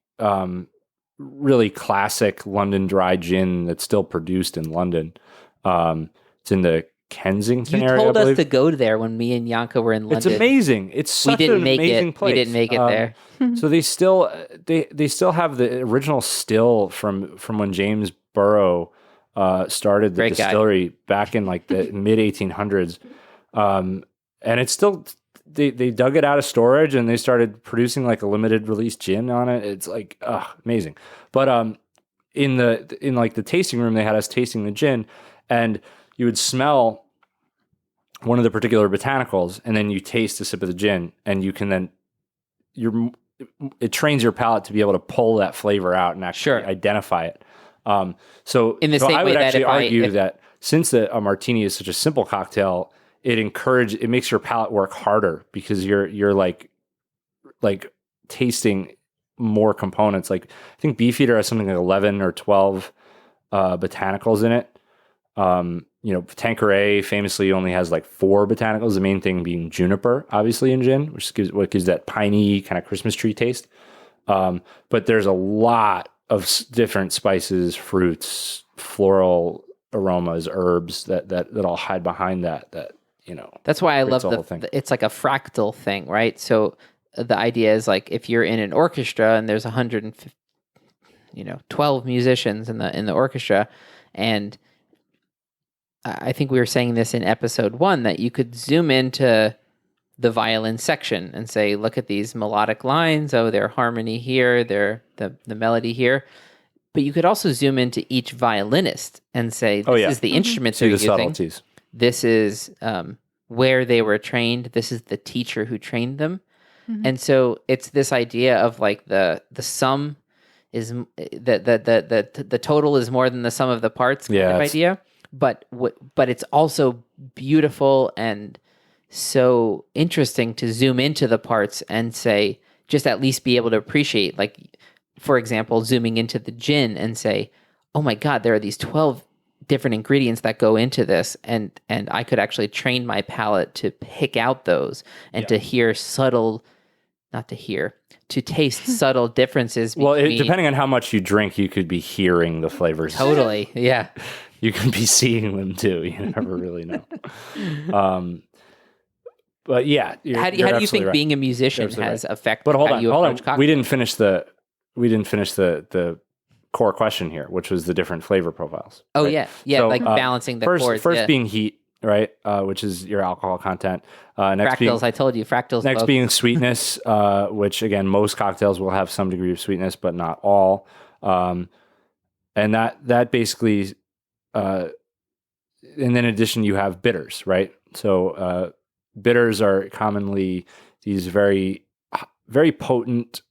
really classic London dry gin that's still produced in London. It's in the Kensington area. You told us to go there when me and Yanka were in London. It's amazing. It's such an amazing place. We didn't make it there. So they still have the original still from when James Burrow started the distillery back in like the mid 1800s, and it's still they dug it out of storage and they started producing like a limited release gin on it. It's like amazing. But in the tasting room, they had us tasting the gin, and you would smell one of the particular botanicals, and then you taste a sip of the gin, and you can then it trains your palate to be able to pull that flavor out and actually identify it. So in the same I would way actually that argue that since a martini is such a simple cocktail, it makes your palate work harder, because you're like like tasting more components. Like I think Beefeater has something like 11 or 12 botanicals in it. Tanqueray famously only has like 4 botanicals, the main thing being juniper, obviously, in gin, which gives that piney kind of Christmas tree taste. But there's a lot of different spices, fruits, floral aromas, herbs that all hide behind that. That's why I love the whole thing. It's like a fractal thing, right? So the idea is like if you're in an orchestra and there's 12 musicians in the orchestra, and I think we were saying this in episode 1 that you could zoom into the violin section and say, look at these melodic lines. Oh, their harmony here, their the melody here. But you could also zoom into each violinist and say, this is the instrument they're using. Subtleties. This is where they were trained. This is the teacher who trained them. And so it's this idea of like the sum is the total is more than the sum of the parts kind of idea. But it's also beautiful and so interesting to zoom into the parts and say, just at least be able to appreciate, like, for example, zooming into the gin and say, oh my God, there are these 12 different ingredients that go into this. And I could actually train my palate to pick out those and to hear to taste subtle differences. Well, depending on how much you drink, you could be hearing the flavors. Totally. Yeah. You can be seeing them too. You never really know. But yeah, how do you think being a musician has affected? But hold how on, you approach cocktails? We didn't finish the core question here, which was the different flavor profiles. Oh right? yeah, like balancing the chords. First being heat, right, which is your alcohol content. Next fractals, I told you, fractals. Next being sweetness, which again, most cocktails will have some degree of sweetness, but not all. And that basically, and then in addition, you have bitters, right? So bitters are commonly these very, very potent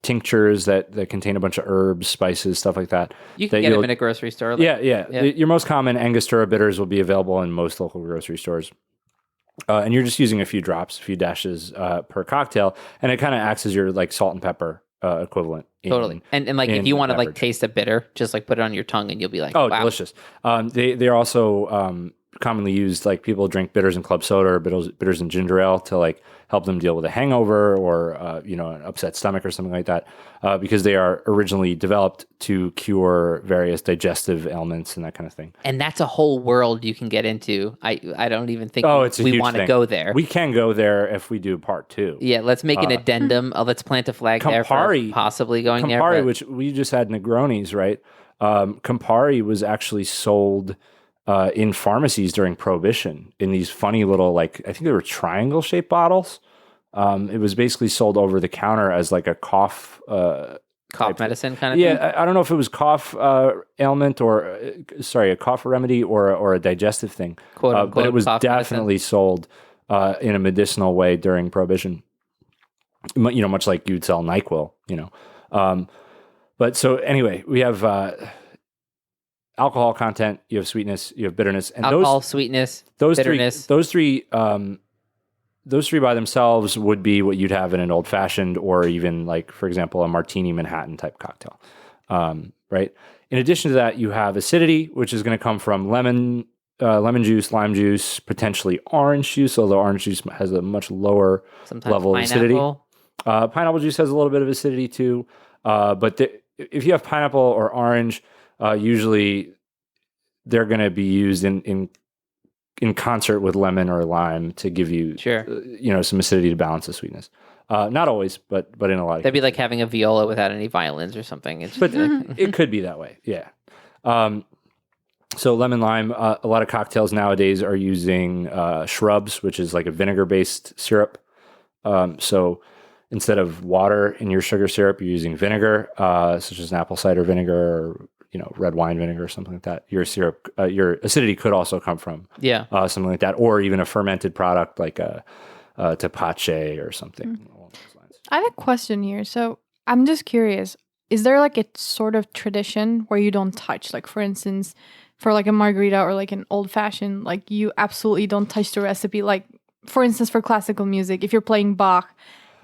tinctures that contain a bunch of herbs, spices, stuff like that. You can get them in a grocery store. Yeah. Your most common Angostura bitters will be available in most local grocery stores. And you're just using a few drops, a few dashes per cocktail, and it kind of acts as your like salt and pepper equivalent. Totally. And like if you want to like taste a bitter, just like put it on your tongue and you'll be like, oh, wow. Delicious. They're also commonly used, like people drink bitters in club soda or bitters in ginger ale to like help them deal with a hangover or an upset stomach or something like that, because they are originally developed to cure various digestive ailments and that kind of thing. And that's a whole world you can get into. I don't even think we want to go there. We can go there if we do part 2. Yeah, let's make an addendum. Let's plant a flag there for possibly going there. Campari, which we just had Negronis, right? Campari was actually sold in pharmacies during Prohibition in these funny little, like, I think they were triangle-shaped bottles. It was basically sold over the counter as like a cough medicine kind of thing? Yeah, I don't know if it was cough ailment or, a cough remedy or a digestive thing. Quote, unquote, but it was definitely sold in a medicinal way during Prohibition. Much like you'd sell NyQuil, But so anyway, we have alcohol content, you have sweetness, you have bitterness, and alcohol, sweetness, bitterness. Those three by themselves would be what you'd have in an old fashioned or even like, for example, a martini Manhattan type cocktail, right? In addition to that, you have acidity, which is going to come from lemon juice, lime juice, potentially orange juice, although orange juice has a much lower level of acidity. Pineapple juice has a little bit of acidity too, but if you have pineapple or orange, usually they're going to be used in concert with lemon or lime to give you, some acidity to balance the sweetness. Not always, but in a lot of That'd be cases. like having a viola without any violins or something. It could be that way, yeah. So lemon lime, a lot of cocktails nowadays are using shrubs, which is like a vinegar-based syrup. So instead of water in your sugar syrup, you're using vinegar, such as an apple cider vinegar or red wine vinegar or something like that. Your syrup, your acidity could also come from something like that, or even a fermented product like a tepache or something along those lines. I have a question here. So I'm just curious, is there like a sort of tradition where you don't touch? Like, for instance, for like a margarita or like an old fashioned, like you absolutely don't touch the recipe. Like, for instance, for classical music, if you're playing Bach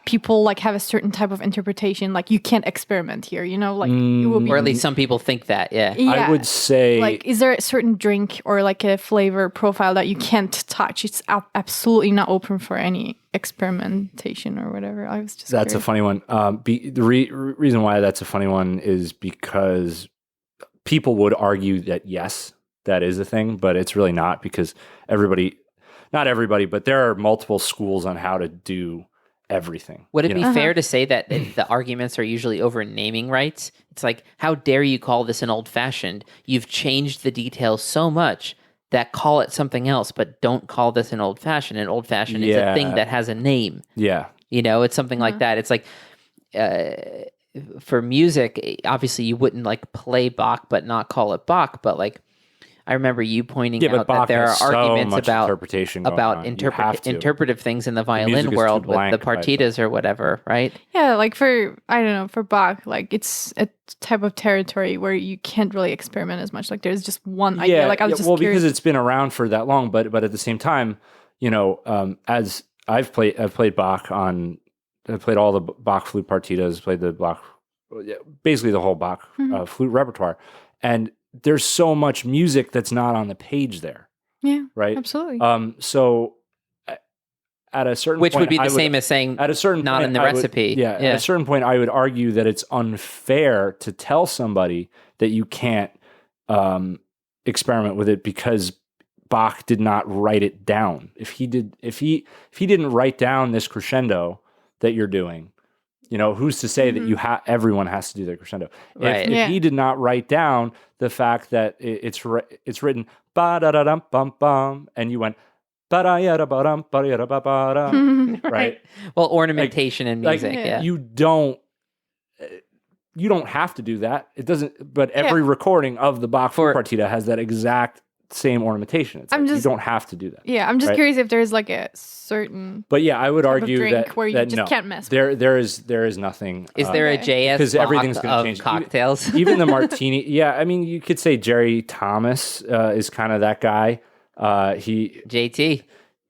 people like have a certain type of interpretation, like you can't experiment here, you know, like it will be Or at least some people think that, yeah. yeah. I would say Like, is there a certain drink or like a flavor profile that you can't touch? It's absolutely not open for any experimentation or whatever. I was just that's a curious. funny one. The reason why that's a funny one is because people would argue that yes, that is a thing, but it's really not, because not everybody, but there are multiple schools on how to do everything. Would it you be know? fair to say that the arguments are usually over naming rights? It's like, how dare you call this an old-fashioned? You've changed the details so much that call it something else, but don't call this an old-fashioned. An old-fashioned is a thing that has a name. Yeah. You know, it's something like that. It's like, for music, obviously you wouldn't like play Bach but not call it Bach, but like, I remember you pointing out that there are arguments about interpretation going about on. You have to. interpretive things in the music violin is world too with the blank, I partitas or whatever, right? Yeah, like for, I don't know, for Bach, like it's a type of territory where you can't really experiment as much. Like there's just one idea. Like I was just curious. because it's been around for that long, but at the same time, you know, as I've played Bach on, I played all the Bach flute partitas, played the Bach, basically the whole Bach flute repertoire, and there's so much music that's not on the page there. Yeah, right. absolutely. So at a certain Which point, would be the same as saying at a certain not point, in the I would- recipe. At a certain point, I would argue that it's unfair to tell somebody that you can't experiment with it because Bach did not write it down. If he didn't write down this crescendo that you're doing, you know, who's to say that everyone has to do their crescendo? Right. If he did not write down the fact that it's written ba da da dum bum bum, and you went ba da ya da ba dum ba ya da ba ba da, right? Well, ornamentation in music, yeah. You don't have to do that. It doesn't. But every recording of the Bach flute partita has that exact same ornamentation. It's you don't have to do that. Yeah, I'm just curious if there's like a certain. But yeah, I would argue drink that where you that just no, can't mess. there is nothing. Is there a JS because everything's Bach going to of change. cocktails? Even the martini. Yeah, I mean, you could say Jerry Thomas is kind of that guy. JT.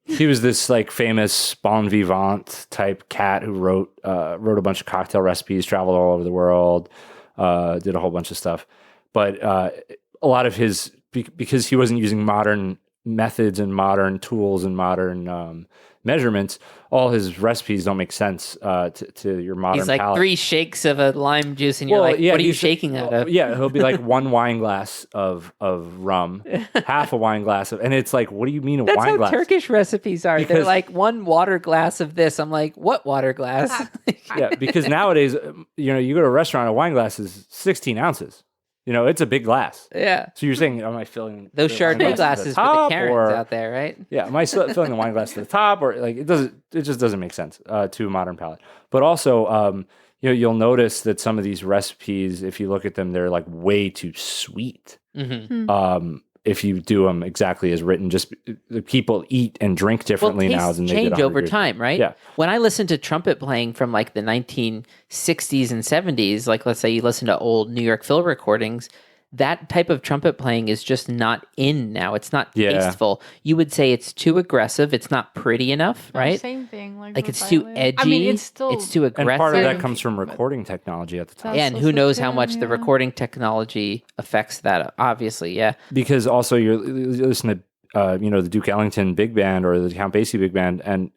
He was this like famous bon vivant type cat who wrote a bunch of cocktail recipes, traveled all over the world, did a whole bunch of stuff. But a lot of his, because he wasn't using modern methods and modern tools and modern measurements, all his recipes don't make sense to your modern He's like palate. 3 shakes of a lime juice, and you're like, what are you shaking out of? Yeah, he'll be like 1 wine glass of rum, half a wine glass of, and it's like, what do you mean a That's wine how glass? Turkish recipes are. They're Because- like 1 water glass of this. I'm like, what water glass? Yeah, because nowadays, you know, you go to a restaurant, a wine glass is 16 ounces. You know, it's a big glass. Yeah. So you're saying, am I filling Those the wine Chardonnay glass to glasses the for the top, Karens or out there, right? yeah, am I filling the wine glass to the top, or like it just doesn't make sense to a modern palate. But also, you know, you'll notice that some of these recipes, if you look at them, they're like way too sweet. Mm-hmm. If you do them exactly as written, just the people eat and drink differently now tastes than they did change 100 over years time, ago. right? Yeah. When I listen to trumpet playing from like the 1960s and 70s, like let's say you listen to old New York Phil recordings, that type of trumpet playing is just not in now. It's not tasteful. You would say it's too aggressive. It's not pretty enough, right? Same thing. Like Like with it's too violin. edgy. I mean, it's still. too aggressive. And part of that Aggressive. comes from recording technology at the time. That's and who also knows how true, much the yeah. recording technology affects that, obviously, yeah. Because also you listen to you know, the Duke Ellington big band or the Count Basie big band, and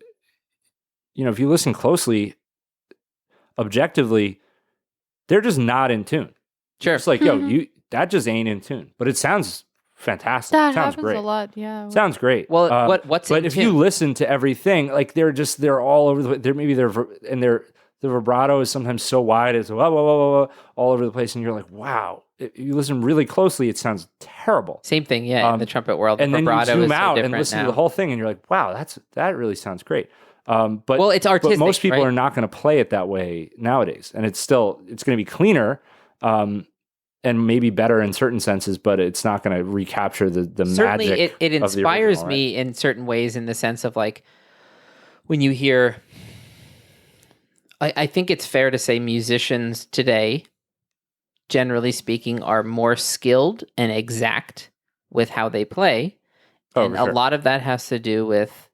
you know, if you listen closely, objectively, they're just not in tune. Sure. It's like, yo, that just ain't in tune, but it sounds fantastic. That sounds happens great. a lot. Yeah. Sounds great. Well, what's but in if tune? you listen to everything, like they're all over the. The vibrato is sometimes so wide, it's whoa, whoa, whoa, whoa, all over the place, and you're like, wow. If you listen really closely, it sounds terrible. Same thing, yeah, in the trumpet world. And then you vibrato is zoom so out and different listen now. to the whole thing, and you're like, wow, that really sounds great. But Well, it's artistic, But most people right? are not going to play it that way nowadays, and it's going to be cleaner. And maybe better in certain senses, but it's not going to recapture the Certainly magic. it of the inspires original, me in certain ways, in the sense of like when you hear, I think it's fair to say musicians today, generally speaking, are more skilled and exact with how they play. Oh, And for sure. a lot of that has to do with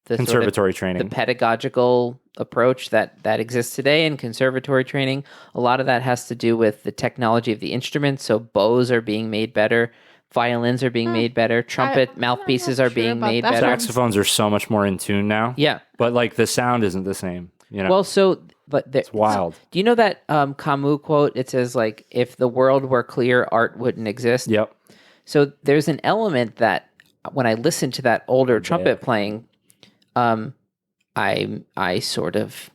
the conservatory the training. pedagogical approach that exists today in conservatory training. A lot of that has to do with the technology of the instruments. So bows are being made better, violins are being made better, trumpet I'm mouthpieces not are sure being about made that. better. Saxophones are so much more in tune now. Yeah. But like the sound isn't the same. You know, Well, so but there, it's wild. do you know that Camus quote? It says like, "If the world were clear, art wouldn't exist." Yep. So there's an element that when I listen to that older trumpet playing, I sort of,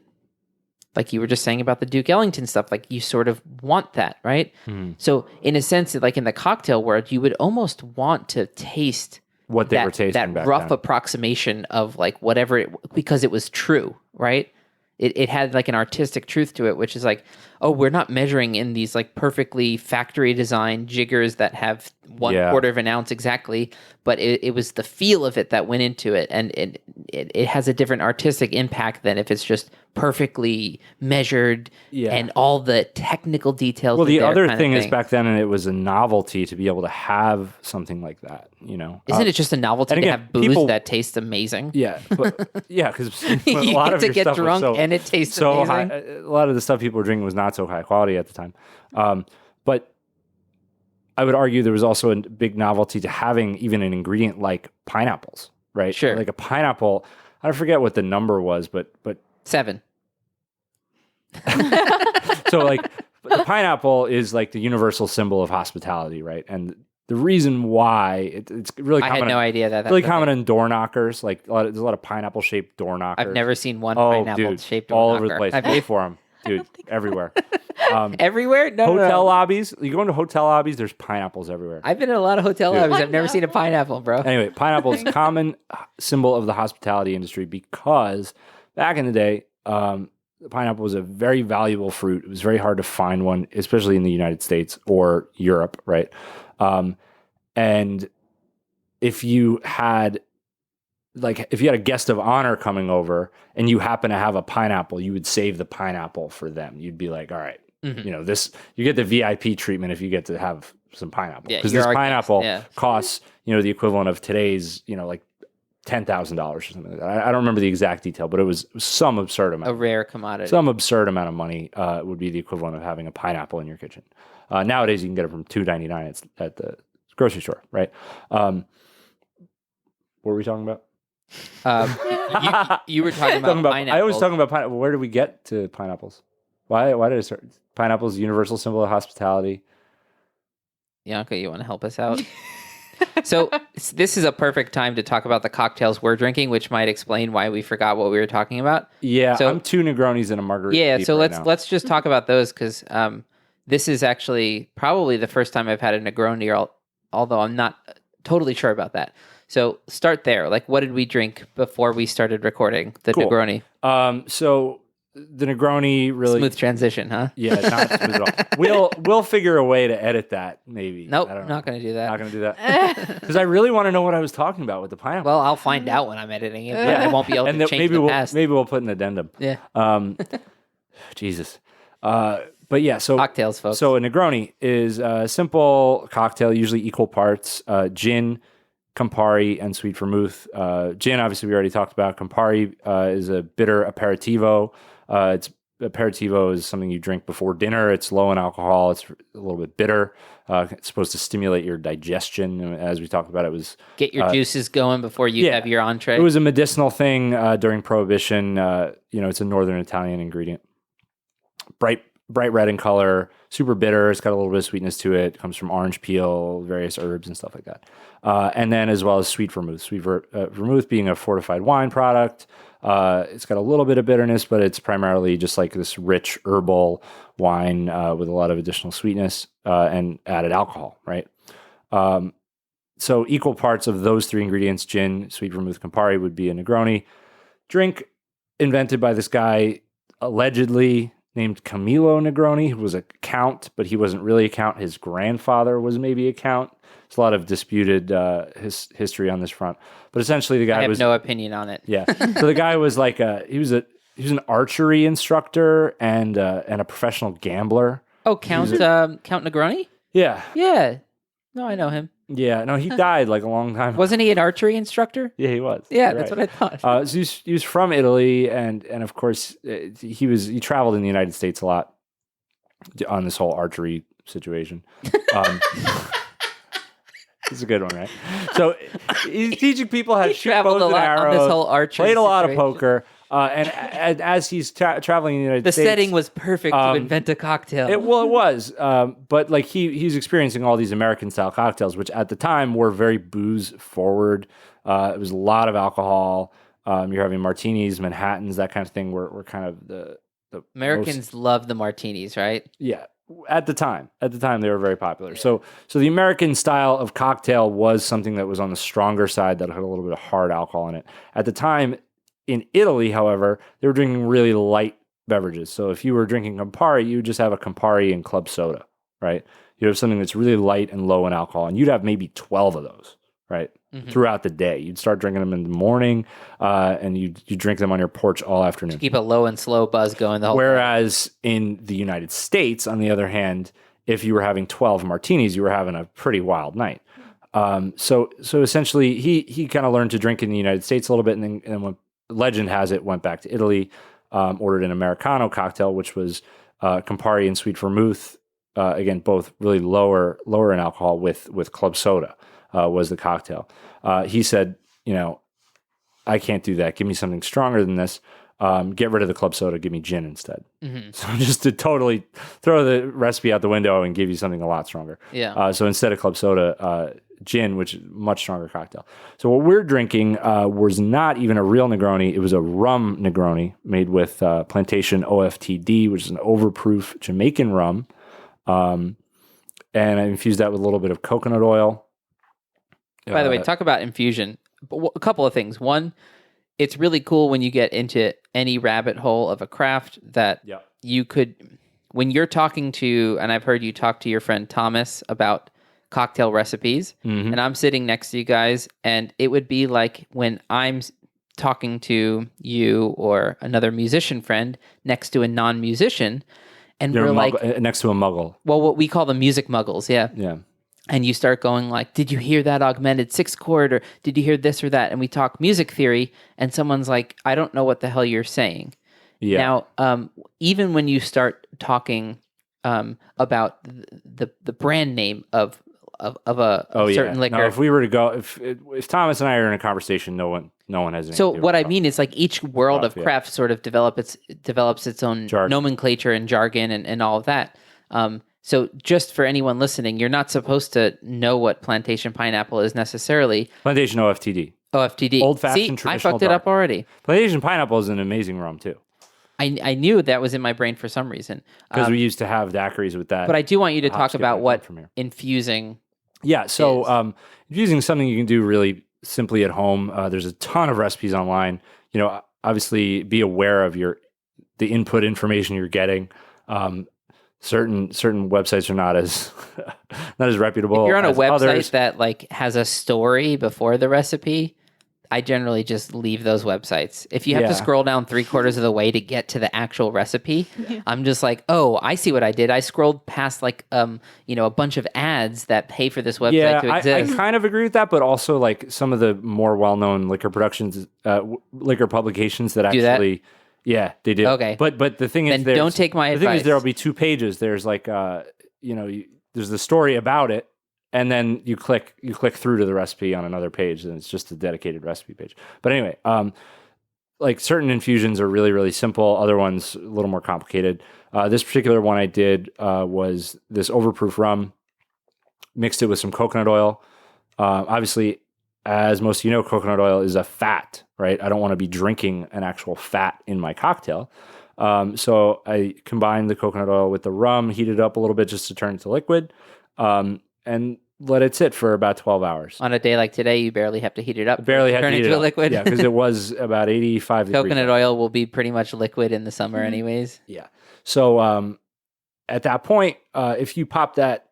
like you were just saying about the Duke Ellington stuff, like you sort of want that, right? So in a sense, like in the cocktail world, you would almost want to taste What they that, were tasting that back rough then. approximation of like whatever because it was true, right? It had like an artistic truth to it, which is like, oh, we're not measuring in these like perfectly factory designed jiggers that have 1/4 of an ounce exactly, but it was the feel of it that went into it, and it has a different artistic impact than if it's just perfectly measured and all the technical details. Well, are the there other kind of thing is back then, and it was a novelty to be able to have something like that. You know, Isn't it just a novelty and to again, have booze people- that tastes amazing? Yeah, but yeah, because a You lot get of to your get stuff was drunk so, and it tastes so amazing. high. A lot of the stuff people were drinking was not so high quality at the time. But I would argue there was also a big novelty to having even an ingredient like pineapples, right? Sure. Like a pineapple. I forget what the number was, but 7. so like the pineapple is like the universal symbol of hospitality, right? And the reason why it's really I common, had no idea that. really that's a common thing. in door knockers. Like there's a lot of pineapple shaped door knockers. I've never seen one Oh, pineapple dude, shaped all door over the knocker. place. Have Look you? for them, dude, everywhere. Everywhere? No, Hotel no. lobbies. You go into hotel lobbies. There's pineapples everywhere. I've been in a lot of hotel lobbies. I've never seen a pineapple, bro. Anyway, pineapple is a common symbol of the hospitality industry because back in the day, the pineapple was a very valuable fruit. It was very hard to find one, especially in the United States or Europe, right? And if you had a guest of honor coming over and you happen to have a pineapple, you would save the pineapple for them. You'd be like, all right, you know, you get the VIP treatment if you get to have some pineapple. Yeah, Because you're this our pineapple guest, yeah. costs, you know, the equivalent of today's, you know, like $10,000 or something like that. I don't remember the exact detail, but it was some absurd amount. A rare commodity. Some absurd amount of money would be the equivalent of having a pineapple in your kitchen. Nowadays, you can get it from $2.99 at the grocery store, right? What were we talking about? You were talking about pineapples. I was talking about pineapple. Where did we get to pineapples? Why did I start? Pineapple's a universal symbol of hospitality. Yanka, you want to help us out? So this is a perfect time to talk about the cocktails we're drinking, which might explain why we forgot what we were talking about. Yeah, So- I'm 2 Negronis and a margarita. Yeah, deep so right let's now. let's just talk about those because this is actually probably the first time I've had a Negroni, although I'm not totally sure about that. So start there. Like, what did we drink before we started recording the Cool. Negroni? So the Negroni really Smooth transition, huh? Yeah, not smooth at all. We'll figure a way to edit that maybe. Nope, I don't know. not going to do that. Not going to do that because I really want to know what I was talking about with the pineapple. Well, I'll find out when I'm editing it. Yeah, I won't be able and to then change maybe the we'll past. maybe we'll put an addendum. Yeah, Jesus. But yeah, so cocktails, folks. So a Negroni is a simple cocktail, usually equal parts gin, Campari, and sweet vermouth. Gin, obviously, we already talked about. Campari is a bitter aperitivo. Aperitivo is something you drink before dinner. It's low in alcohol. It's a little bit bitter. It's supposed to stimulate your digestion. As we talked about, it was Get your juices going before you have your entree. It was a medicinal thing during Prohibition. It's a northern Italian ingredient. Bright red in color, super bitter. It's got a little bit of sweetness to it. It comes from orange peel, various herbs and stuff like that. And then as well as sweet vermouth. Vermouth being a fortified wine product. It's got a little bit of bitterness, but it's primarily just like this rich herbal wine with a lot of additional sweetness and added alcohol, right? So equal parts of those 3 ingredients, gin, sweet vermouth, Campari, would be a Negroni. Drink invented by this guy allegedly named Camillo Negroni, who was a count, but he wasn't really a count. His grandfather was maybe a count. There's a lot of disputed history on this front. But essentially the guy I have was... no opinion on it. Yeah. So the guy was like he was an archery instructor and a professional gambler. Oh, Count Negroni? Yeah. Yeah. No, I know him. Yeah, no, he died like a long time. Wasn't he an archery instructor? Yeah, he was. Yeah, You're that's right. what I thought. So he was from Italy, and of course he traveled in the United States a lot on this whole archery situation. It's a good one, right? So he's teaching people how to shoot traveled bows a and lot on arrows. this whole archery Played a lot of situation. poker, and as he's traveling in the United The States, setting was perfect to invent a cocktail. it was, but like he's experiencing all these American style cocktails, which at the time were very booze forward. It was a lot of alcohol. You're having martinis, Manhattans, that kind of thing. Were kind of the Americans love the martinis, right? yeah. At the time they were very popular. So the American style of cocktail was something that was on the stronger side that had a little bit of hard alcohol in it. At the time in Italy, however, they were drinking really light beverages. So if you were drinking Campari, you would just have a Campari and club soda, right? You have something that's really light and low in alcohol, and you'd have maybe 12 of those, right? Throughout the day. You'd start drinking them in the morning, and you drink them on your porch all afternoon. Keep a low and slow buzz going the whole time. Whereas in the United States, on the other hand, if you were having 12 martinis, you were having a pretty wild night. So essentially, he kind of learned to drink in the United States a little bit, and then when legend has it, went back to Italy, ordered an Americano cocktail, which was Campari and sweet vermouth. Again, both really lower in alcohol with club soda was the cocktail. He said, I can't do that. Give me something stronger than this. Get rid of the club soda. Give me gin instead. So just to totally throw the recipe out the window and give you something a lot stronger. Yeah. So instead of club soda, gin, which is a much stronger cocktail. So what we're drinking was not even a real Negroni. It was a rum Negroni made with Plantation OFTD, which is an overproof Jamaican rum. And I infused that with a little bit of coconut oil. By the way, talk about infusion. A couple of things. One, it's really cool when you get into any rabbit hole of a craft that you could, when you're talking to, and I've heard you talk to your friend Thomas about cocktail recipes, and I'm sitting next to you guys, and it would be like when I'm talking to you or another musician friend next to a non-musician, and we're like next to a muggle. Well, what we call the music muggles, yeah. And you start going like, did you hear that augmented 6 chord, or did you hear this or that? And we talk music theory, and someone's like, I don't know what the hell you're saying. Yeah. Now, even when you start talking about the brand name of a certain liquor. No, if we were to go, if Thomas and I are in a conversation, no one has anything. So to do what with I mean is like each world of craft sort of develops its own nomenclature and jargon and all of that. So just for anyone listening, you're not supposed to know what plantation pineapple is necessarily. Plantation OFTD. OFTD. Old-fashioned traditional I fucked it up already. Plantation pineapple is an amazing rum too. I knew that was in my brain for some reason. Because we used to have daiquiris with that. But I do want you to talk about what infusing so infusing is something you can do really simply at home. There's a ton of recipes online. Obviously be aware of the input information you're getting. Certain websites are not as reputable. If you're on a website others. that like has a story before the recipe, I generally just leave those websites. If you have to scroll down 3/4 of the way to get to the actual recipe, I'm just like, oh, I see what I did. I scrolled past like a bunch of ads that pay for this website to exist. I kind of agree with that, but also like some of the more well-known liquor productions, liquor publications that actually. Yeah, they do. Okay. But the thing is, then don't take my advice. The thing is, there'll be 2 pages. There's like, there's the story about it, and then you click through to the recipe on another page, and it's just a dedicated recipe page. But anyway, like certain infusions are really, really simple. Other ones a little more complicated. This particular one I did was this overproof rum, mixed it with some coconut oil. Obviously, as most of you know, coconut oil is a fat, right? I don't want to be drinking an actual fat in my cocktail. So I combined the coconut oil with the rum, heated it up a little bit just to turn it to liquid, and let it sit for about 12 hours. On a day like today, you barely have to heat it up. Barely have turn to heat it it to up. liquid. Yeah, because it was about 85 degrees. Coconut oil will be pretty much liquid in the summer anyways. Yeah. So at that point, if you pop that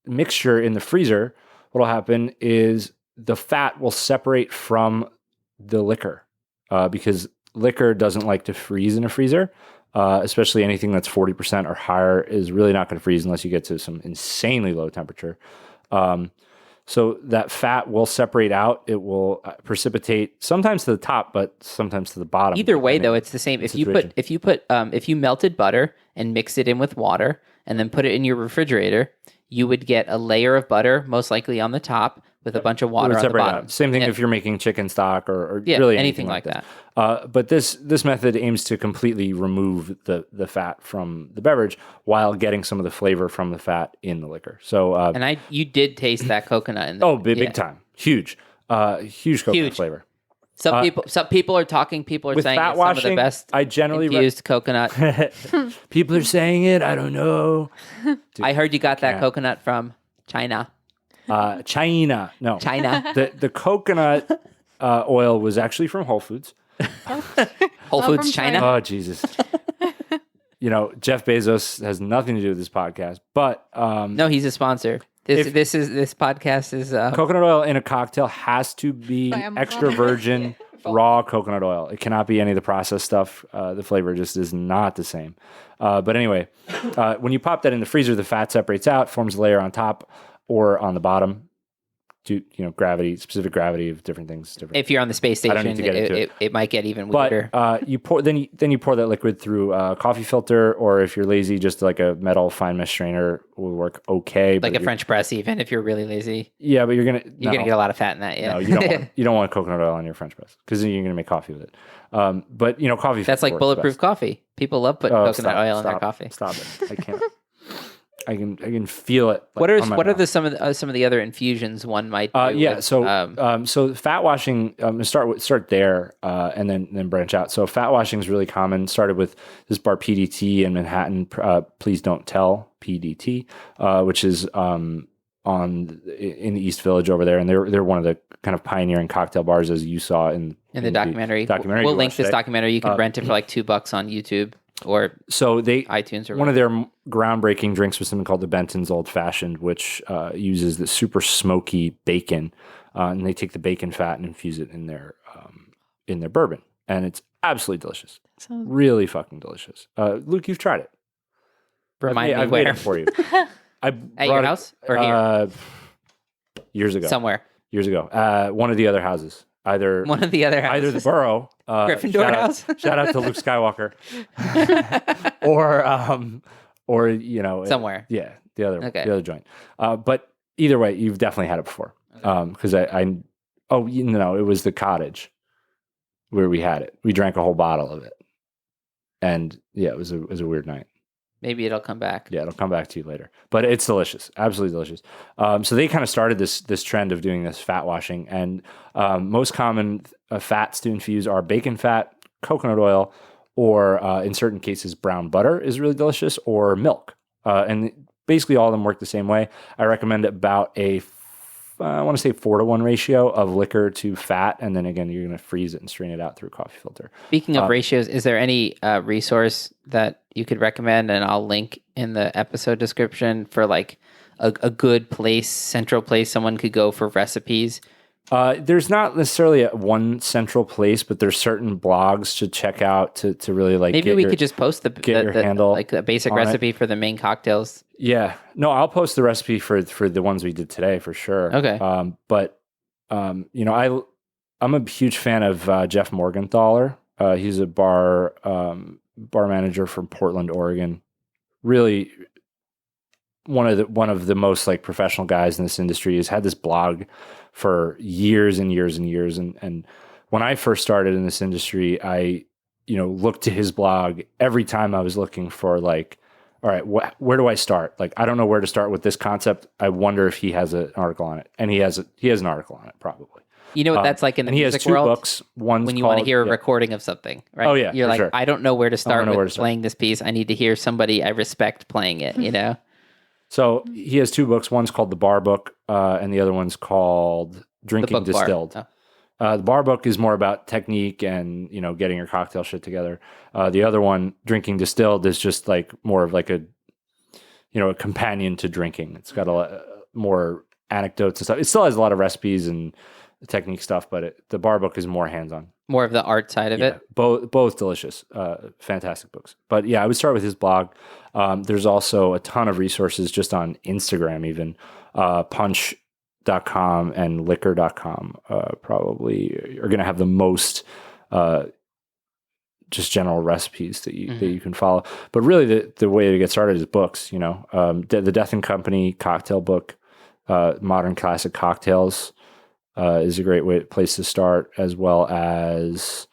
mixture in the freezer, what'll happen is the fat will separate from the liquor because liquor doesn't like to freeze in a freezer, especially anything that's 40% or higher is really not going to freeze unless you get to some insanely low temperature. So that fat will separate out. It will precipitate sometimes to the top, but sometimes to the bottom. Either way, depending though, on it's the same. the If you situation. if you melted butter and mixed it in with water and then put it in your refrigerator, you would get a layer of butter, most likely on the top, with a bunch of It water would on the separate bottom. out. Same thing Yeah. if you're making chicken stock or Yeah, really anything like that. But this method aims to completely remove the fat from the beverage while getting some of the flavor from the fat in the liquor. So And you did taste that coconut in there. oh, big, Yeah. big time, huge coconut Huge. flavor. Some people are talking. People are With saying fat it's some of the washing, best I generally infused coconut. people are saying it. I don't know. I heard you got that can't. coconut from China. China, no, China. the coconut oil was actually from Whole Foods. Whole Not Foods from China. Oh Jesus. Jeff Bezos has nothing to do with this podcast, but No, he's a sponsor. This podcast is coconut oil in a cocktail has to be By Amazon. extra virgin raw coconut oil. It cannot be any of the processed stuff. The flavor just is not the same. But anyway, when you pop that in the freezer, the fat separates out, forms a layer on top or on the bottom. Due, specific gravity of different things. if you're on the space I don't station, need to get into it might get even weirder. But you pour that liquid through a coffee filter, or if you're lazy, just like a metal fine mesh strainer will work okay. Like a French press, even if you're really lazy, Yeah, but you're gonna get a lot of fat in that. Yeah, No, you don't want coconut oil on your French press because then you're gonna make coffee with it. But coffee. That's like works bulletproof best. coffee. People love putting coconut Stop, oil in their stop, coffee. Stop it! I can't. I can feel it. What are some of the other infusions one might do? So fat washing. Start there and then branch out. So fat washing is really common. Started with this bar PDT in Manhattan. Please don't tell PDT, which is in the East Village over there, and they're one of the kind of pioneering cocktail bars as you saw in the documentary. Documentary. We'll you link watched this today. documentary. You can rent it for like $2 on YouTube or So they iTunes or one of their groundbreaking drinks was something called the Benton's Old Fashioned, which uses the super smoky bacon, and they take the bacon fat and infuse it in their bourbon, and it's absolutely delicious. Sounds Really fucking delicious. Luke, you've tried it. Remind me I've made where it for you. I at brought your it, house or here years ago. somewhere. Years ago. One of the other houses. Either One of the other houses. either the borough, Gryffindor house. Shout out to Luke Skywalker, or Somewhere. Yeah, the Okay. other joint. But either way, you've definitely had it before. Because it was the cottage where we had it. We drank a whole bottle of it, and yeah, it was a weird night. Maybe it'll come back. Yeah, it'll come back to you later. But it's delicious, absolutely delicious. So they kind of started this trend of doing this fat washing, and most common fats to infuse are bacon fat, coconut oil, or in certain cases, brown butter is really delicious, or milk. And basically, all of them work the same way. I recommend about I want to say 4-to-1 ratio of liquor to fat, and then again, you're going to freeze it and strain it out through a coffee filter. Speaking of ratios, is there any resource that you could recommend? And I'll link in the episode description for like a good place, central place someone could go for recipes. There's not necessarily one central place, but there's certain blogs to check out to really like. Maybe we could just post the handle like the basic on it. recipe for the main cocktails. Yeah, no, I'll post the recipe for the ones we did today for sure. Okay. I'm a huge fan of Jeff Morgenthaler. He's a bar manager from Portland, Oregon. Really, one of the most like professional guys in this industry. Has had this blog for years and years and years. And when I first started in this industry, I looked to his blog every time I was looking for like, all right, where do I start? Like, I don't know where to start with this concept. I wonder if he has an article on it, and he has an article on it probably. You know what that's like in the and he has music two world? books. One's when you want to called- hear a yeah. recording of something, right? Oh, yeah, You're for like, sure. I don't know where to start know with where to start. playing this piece. I need to hear somebody I respect playing it, So he has two books. One's called The Bar Book, and the other one's called Drinking book bar. Distilled. Oh. The Bar Book is more about technique and getting your cocktail shit together. The other one, Drinking Distilled, is just like more of like a companion to drinking. It's got a lot more anecdotes and stuff. It still has a lot of recipes and technique stuff, but the Bar Book is more hands-on. More of the art side of it. Both delicious, fantastic books. But yeah, I would start with his blog. There's also a ton of resources just on Instagram, even punch.co craft.com and liquor.com probably are going to have the most just general recipes that you can follow. But really, the way to get started is books. The Death and Company cocktail book, Modern Classic Cocktails, is a great place to start, as well as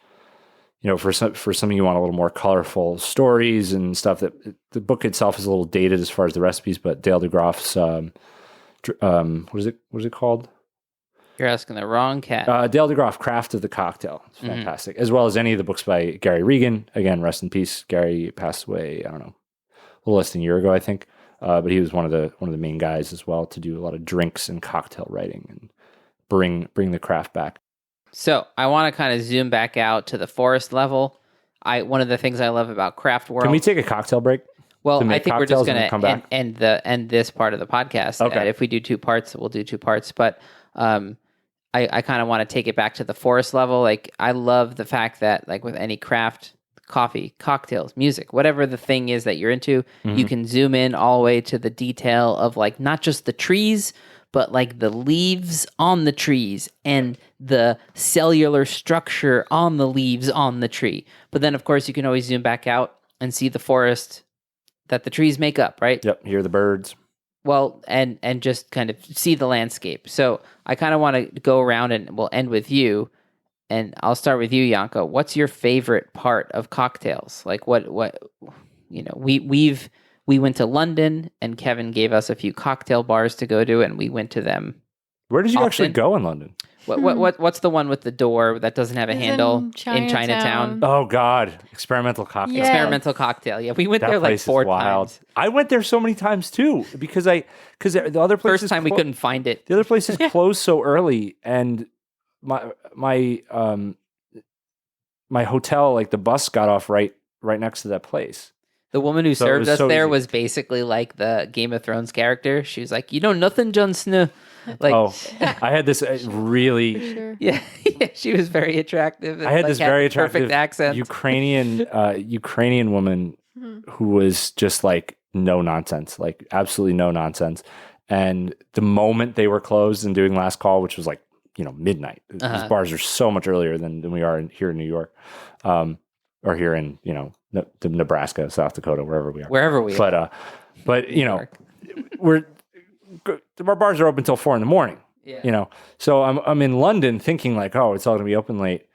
for some of you want a little more colorful stories and stuff. That the book itself is a little dated as far as the recipes, but Dale DeGroff's what is it called? You're asking the wrong cat. Dale DeGroff, Craft of the Cocktail. It's fantastic. As well as any of the books by Gary Regan. Again, rest in peace. Gary passed away, I don't know, a little less than a year ago, I think. But he was one of the main guys as well to do a lot of drinks and cocktail writing and bring the craft back. So I want to kind of zoom back out to the forest level. One of the things I love about Craft World. Can we take a cocktail break? Well, I think we're just going to end this part of the podcast. Okay. If we do 2 parts, we'll do 2 parts. But I kind of want to take it back to the forest level. Like, I love the fact that, like, with any craft, coffee, cocktails, music, whatever the thing is that you're into, you can zoom in all the way to the detail of, like, not just the trees, but like the leaves on the trees and the cellular structure on the leaves on the tree. But then, of course, you can always zoom back out and see the forest that the trees make up, right? Yep, hear the birds. Well, and just kind of see the landscape. So I kind of want to go around and we'll end with you. And I'll start with you, Janka. What's your favorite part of cocktails? Like what we went to London and Kevin gave us a few cocktail bars to go to and we went to them. Where did you often. actually go in London? What's the one with the door that doesn't have a handle in Chinatown? Chinatown? Oh God, Experimental Cocktail. Yeah. Experimental Cocktail. Yeah, we went That there like place is 4 wild. times. I went there so many times too because the other place First time we couldn't find it. The other places closed so early, and my hotel, like the bus got off right next to that place. The woman who So it served was us so there easy. was basically like the Game of Thrones character. She was like, "You know nothing, Jon Snow." Like, I had this really. Sure. yeah, she was very attractive. I had this very attractive perfect accent. Ukrainian woman who was just like no nonsense, like absolutely no nonsense. And the moment they were closed and doing last call, which was like midnight, these bars are so much earlier than we are here in New York, or here in Nebraska, South Dakota, wherever we are. But our bars are open till 4 a.m. Yeah. So I'm in London thinking like, oh, it's all gonna be open late.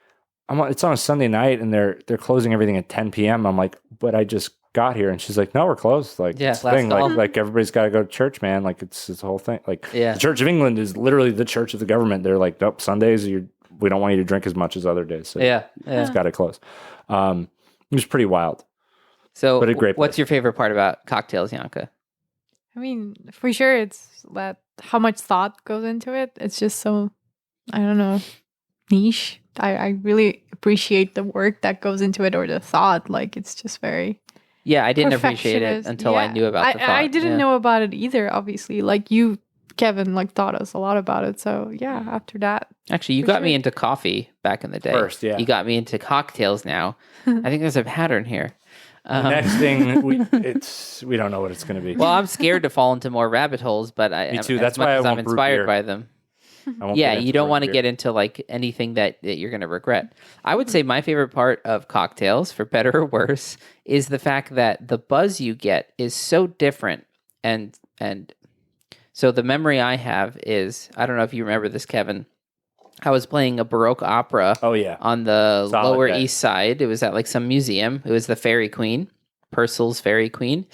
It's on a Sunday night and they're closing everything at 10 p.m. I'm like, but I just got here, and she's like, no, we're closed. Like, yeah, it's the thing. call. Like everybody's got to go to church, man. Like it's the whole thing. Like Yeah. the Church of England is literally the church of the government. They're like, nope, Sundays we don't want you to drink as much as other days. So it's got to close. It was pretty wild. So, but a great what's place. your favorite part about cocktails, Janka? I mean, for sure, it's that how much thought goes into it. It's just so, I don't know, niche. I really appreciate the work that goes into it, or the thought. Like, it's just very Yeah, I didn't appreciate it perfectionist. until I knew about the thought. I didn't know about it either, obviously. Like, you, Kevin, like, taught us a lot about it. So, yeah, after that. Actually, you For got me sure. into coffee back in the day. First, yeah. You got me into cocktails now. I think there's a pattern here. The next thing we don't know what it's going to be. Well, I'm scared to fall into more rabbit holes, but Me too. as That's much why I as I'm won't brew inspired beer. by them. I won't Yeah, get you into don't root want to beer. get into like anything that you're going to regret. I would say my favorite part of cocktails, for better or worse, is the fact that the buzz you get is so different. And so the memory I have is, I don't know if you remember this, Kevin. I was playing a Baroque opera Oh yeah. on the Solid Lower guy. East Side. It was at like some museum. It was the Fairy Queen, Purcell's Fairy Queen.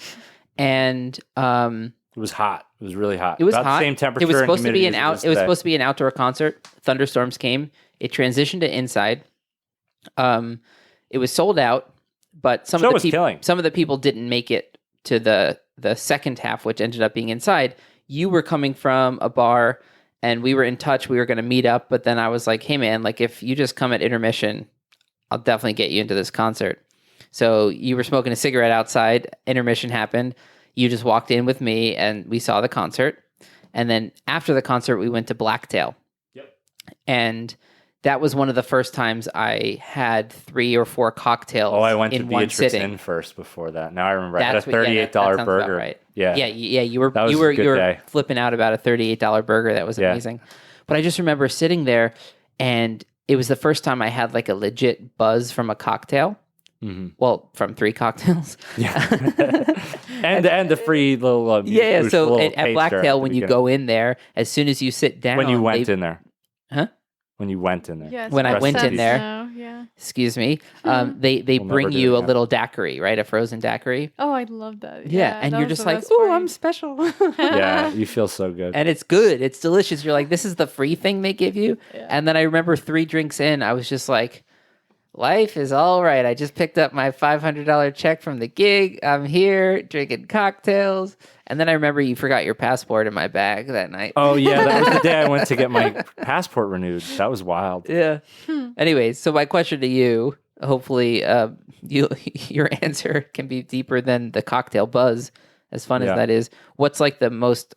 And It was hot. It was really hot. it was About hot. the same temperature. It was and supposed to be humidity an as it was today. supposed to be an outdoor concert. Thunderstorms came. It transitioned to inside. It was sold out, but some Show of was the people killing. some of the people didn't make it to the second half, which ended up being inside. You were coming from a bar, and we were in touch. We were going to meet up, but then I was like, "Hey, man, like if you just come at intermission, I'll definitely get you into this concert." So you were smoking a cigarette outside. Intermission happened. You just walked in with me, and we saw the concert. And then after the concert, we went to Blacktail. Yep. And that was one of the first times I had 3 or 4 cocktails Oh, I went to in one Beatrix sitting. Inn first before that. Now I remember I had a That's what- yeah, $38 that sounds about burger. right. Yeah. Yeah. You were That was you a were good you were day. flipping out about a $38 burger. That was Yeah. amazing. But I just remember sitting there, and it was the first time I had like a legit buzz from a cocktail. Mhm. Well, from 3 cocktails. Yeah. and the free little Yeah. boost, So little at taster Blacktail, the when you beginning. go in there, as soon as you sit down, when you went in there. Huh? When you went in there. Yeah, it's When I makes went in sense there. now, yeah. Excuse me. They We'll never bring do it you a again. little daiquiri, right? A frozen daiquiri. Oh, I love that. Yeah, and that you're was just the like, best oh, part. I'm special. Yeah, you feel so good. And it's good. It's delicious. You're like, this is the free thing they give you. Yeah. And then I remember 3 drinks in, I was just like, life is all right. I just picked up my $500 check from the gig. I'm here drinking cocktails. And then I remember you forgot your passport in my bag that night. Oh yeah, that was the day I went to get my passport renewed. That was wild. Yeah. Anyways, so my question to you, hopefully your answer can be deeper than the cocktail buzz, as fun as Yeah. that is. What's like the most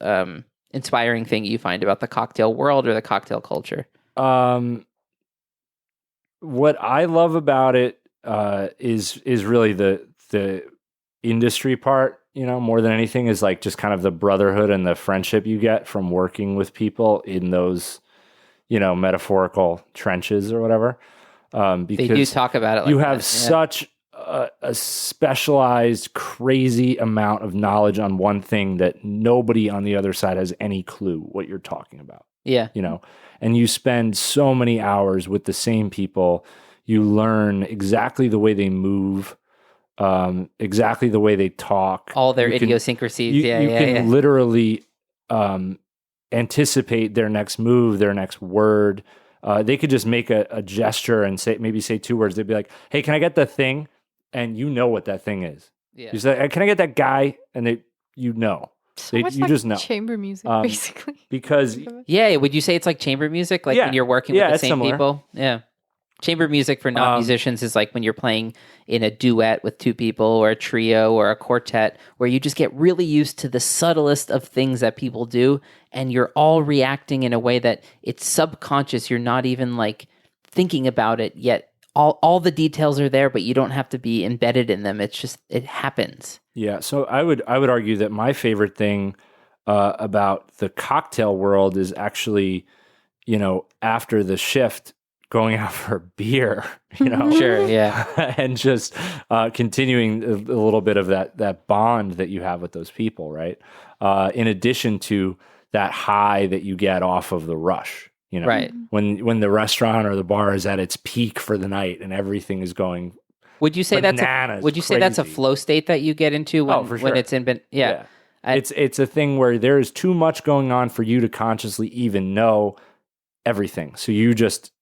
inspiring thing you find about the cocktail world or the cocktail culture? What I love about it is really the industry part, more than anything, is like just kind of the brotherhood and the friendship you get from working with people in those, metaphorical trenches or whatever. Because They do talk about it like you that, have yeah. such a specialized, crazy amount of knowledge on one thing that nobody on the other side has any clue what you're talking about. Yeah. And you spend so many hours with the same people. You learn exactly the way they move, exactly the way they talk. All their You can- idiosyncrasies. you yeah. can literally anticipate their next move, their next word. They could just make a gesture and say 2 words. They'd be like, "Hey, can I get the thing?" And you know what that thing is. Yeah. You say, "Can I get that guy?" And you know. So They- much you like just know. chamber music, Um, basically. Because Yeah, would you say it's like chamber music? Like Yeah. when you're working Yeah, with the it's same similar. people? Yeah. Chamber music for non-musicians is like when you're playing in a duet with 2 people or a trio or a quartet, where you just get really used to the subtlest of things that people do, and you're all reacting in a way that it's subconscious. You're not even like thinking about it yet. All the details are there, but you don't have to be embedded in them. It's just, it happens. Yeah, so I would argue that my favorite thing about the cocktail world is actually, after the shift, going out for a beer, Sure, yeah. and just continuing a little bit of that bond that you have with those people, right? In addition to that high that you get off of the rush, Right. when the restaurant or the bar is at its peak for the night and everything is going. Would you say Bananas, that's a crazy. flow state that you get into when, Oh, for when sure. it's in? Yeah. It's a thing where there is too much going on for you to consciously even know everything. So you just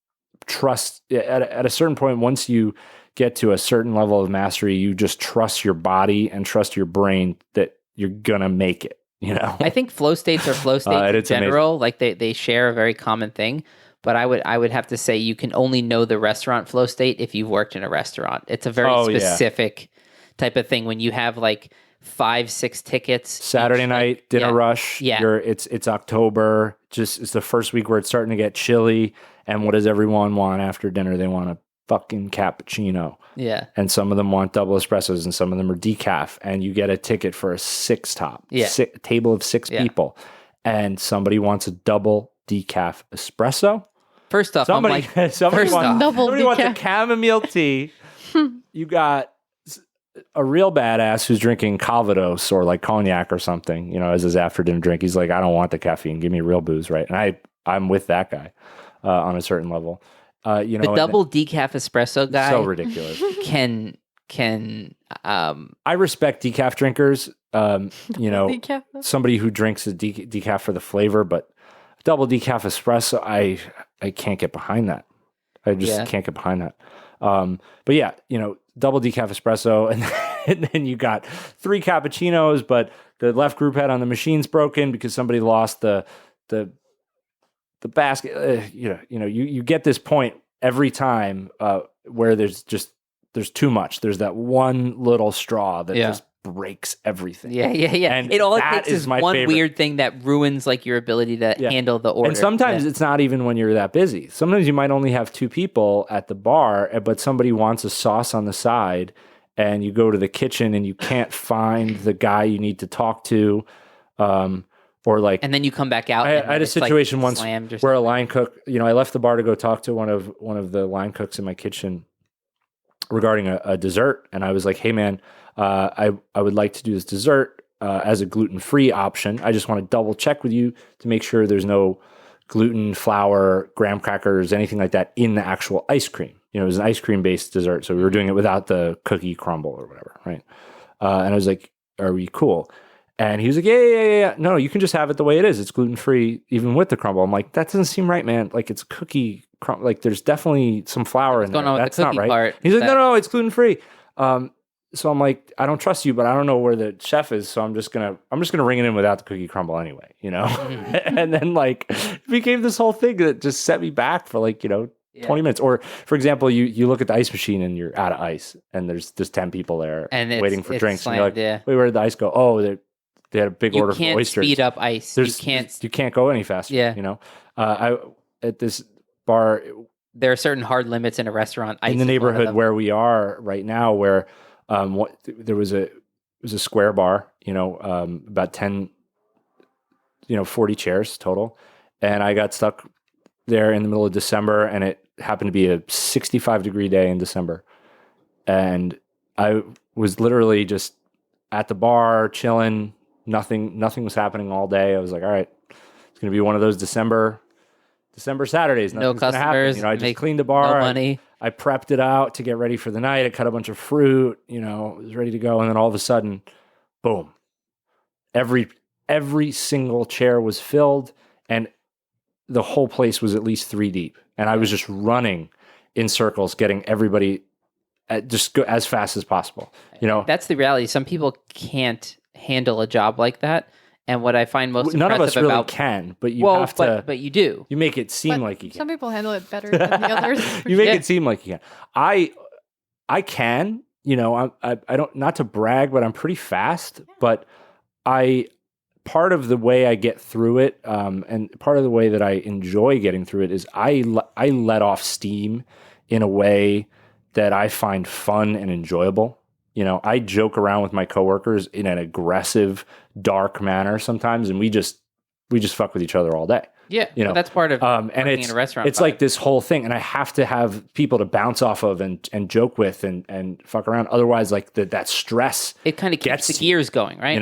trust at a certain point. Once you get to a certain level of mastery, you just trust your body and trust your brain that you're gonna make it. I think flow states are flow states in it's general. Like they share a very common thing. But I would have to say you can only know the restaurant flow state if you've worked in a restaurant. It's a very specific type of thing. When you have like 5-6 tickets Saturday night dinner rush. Yeah. It's October. It's the first week where it's starting to get chilly. And what does everyone want after dinner? They want a fucking cappuccino. Yeah. And some of them want double espressos, and some of them are decaf. And you get a ticket for a 6 top. Yeah. Table of 6 people, and somebody wants a double decaf espresso. First off, Somebody I'm like, first off, somebody wants a chamomile tea. You got a real badass who's drinking Calvados or like cognac or something, as his after dinner drink. He's like, I don't want the caffeine. Give me real booze, right? And I'm with that guy on a certain level. the double decaf espresso guy so ridiculous. can I respect decaf drinkers. Decaf. Somebody who drinks a decaf for the flavor, but double decaf espresso, I can't get behind that. I just can't get behind that. But yeah, double decaf espresso, and then you got 3 cappuccinos, but the left group head on the machine's broken because somebody lost the basket. You get this point every time where there's too much. There's that one little straw that just breaks everything. Yeah. And it that takes is is my one favorite. weird thing that ruins like your ability to handle the order. And sometimes it's not even when you're that busy. Sometimes you might only have 2 people at the bar, but somebody wants a sauce on the side, and you go to the kitchen and you can't find the guy you need to talk to, or like, And then you come back out. I had a situation once where a line cook, I left the bar to go talk to one of the line cooks in my kitchen regarding a dessert, and I was like, "Hey, man, I would like to do this dessert as a gluten-free option. I just want to double check with you to make sure there's no gluten, flour, graham crackers, anything like that in the actual ice cream. It was an ice cream-based dessert, so we were doing it without the cookie crumble or whatever, right?" And I was like, "Are we cool?" And he was like, yeah. No, you can just have it the way it is. It's gluten-free, even with the crumble. I'm like, that doesn't seem right, man. Like, it's cookie crumble. Like, there's definitely some flour in there. That's not right. Part, He's like, no, it's gluten-free. So I'm like, I don't trust you, but I don't know where the chef is. So I'm just gonna ring it in without the cookie crumble anyway, And then like, it became this whole thing that just set me back for like, 20 minutes. Or for example, you look at the ice machine and you're out of ice, and there's just 10 people there and waiting for drinks. And you're like, wait, where did the ice go? Oh, they had a big order for oysters. You can't speed up ice. You can't go any faster. Yeah. I at this bar, there are certain hard limits in a restaurant. In the neighborhood where we are right now, where there was a square bar, about 10, 40 chairs total, and I got stuck there in the middle of December, and it happened to be a 65-degree day in December, and I was literally just at the bar chilling. Nothing was happening all day. I was like, all right, it's going to be one of those December Saturdays. No customers. I just cleaned the bar. No money. I prepped it out to get ready for the night. I cut a bunch of fruit, it was ready to go. And then all of a sudden, boom, every single chair was filled, and the whole place was at least 3 deep. And I was just running in circles, getting everybody just go as fast as possible. That's the reality. Some people can't handle a job like that. And what I find most none impressive of us really about can, but you have to. But you do. You make it seem like you can. Some people handle it better than the others. You make it seem like you can. I can. I don't, not to brag, but I'm pretty fast. But part of the way I get through it, and part of the way that I enjoy getting through it, is I let off steam in a way that I find fun and enjoyable. I joke around with my coworkers in an aggressive, dark manner sometimes, and we just fuck with each other all day. Yeah, that's part of and working in a restaurant. It's like this whole thing, and I have to have people to bounce off of and joke with and fuck around. Otherwise, like that stress, it kind of keeps the gears going, right?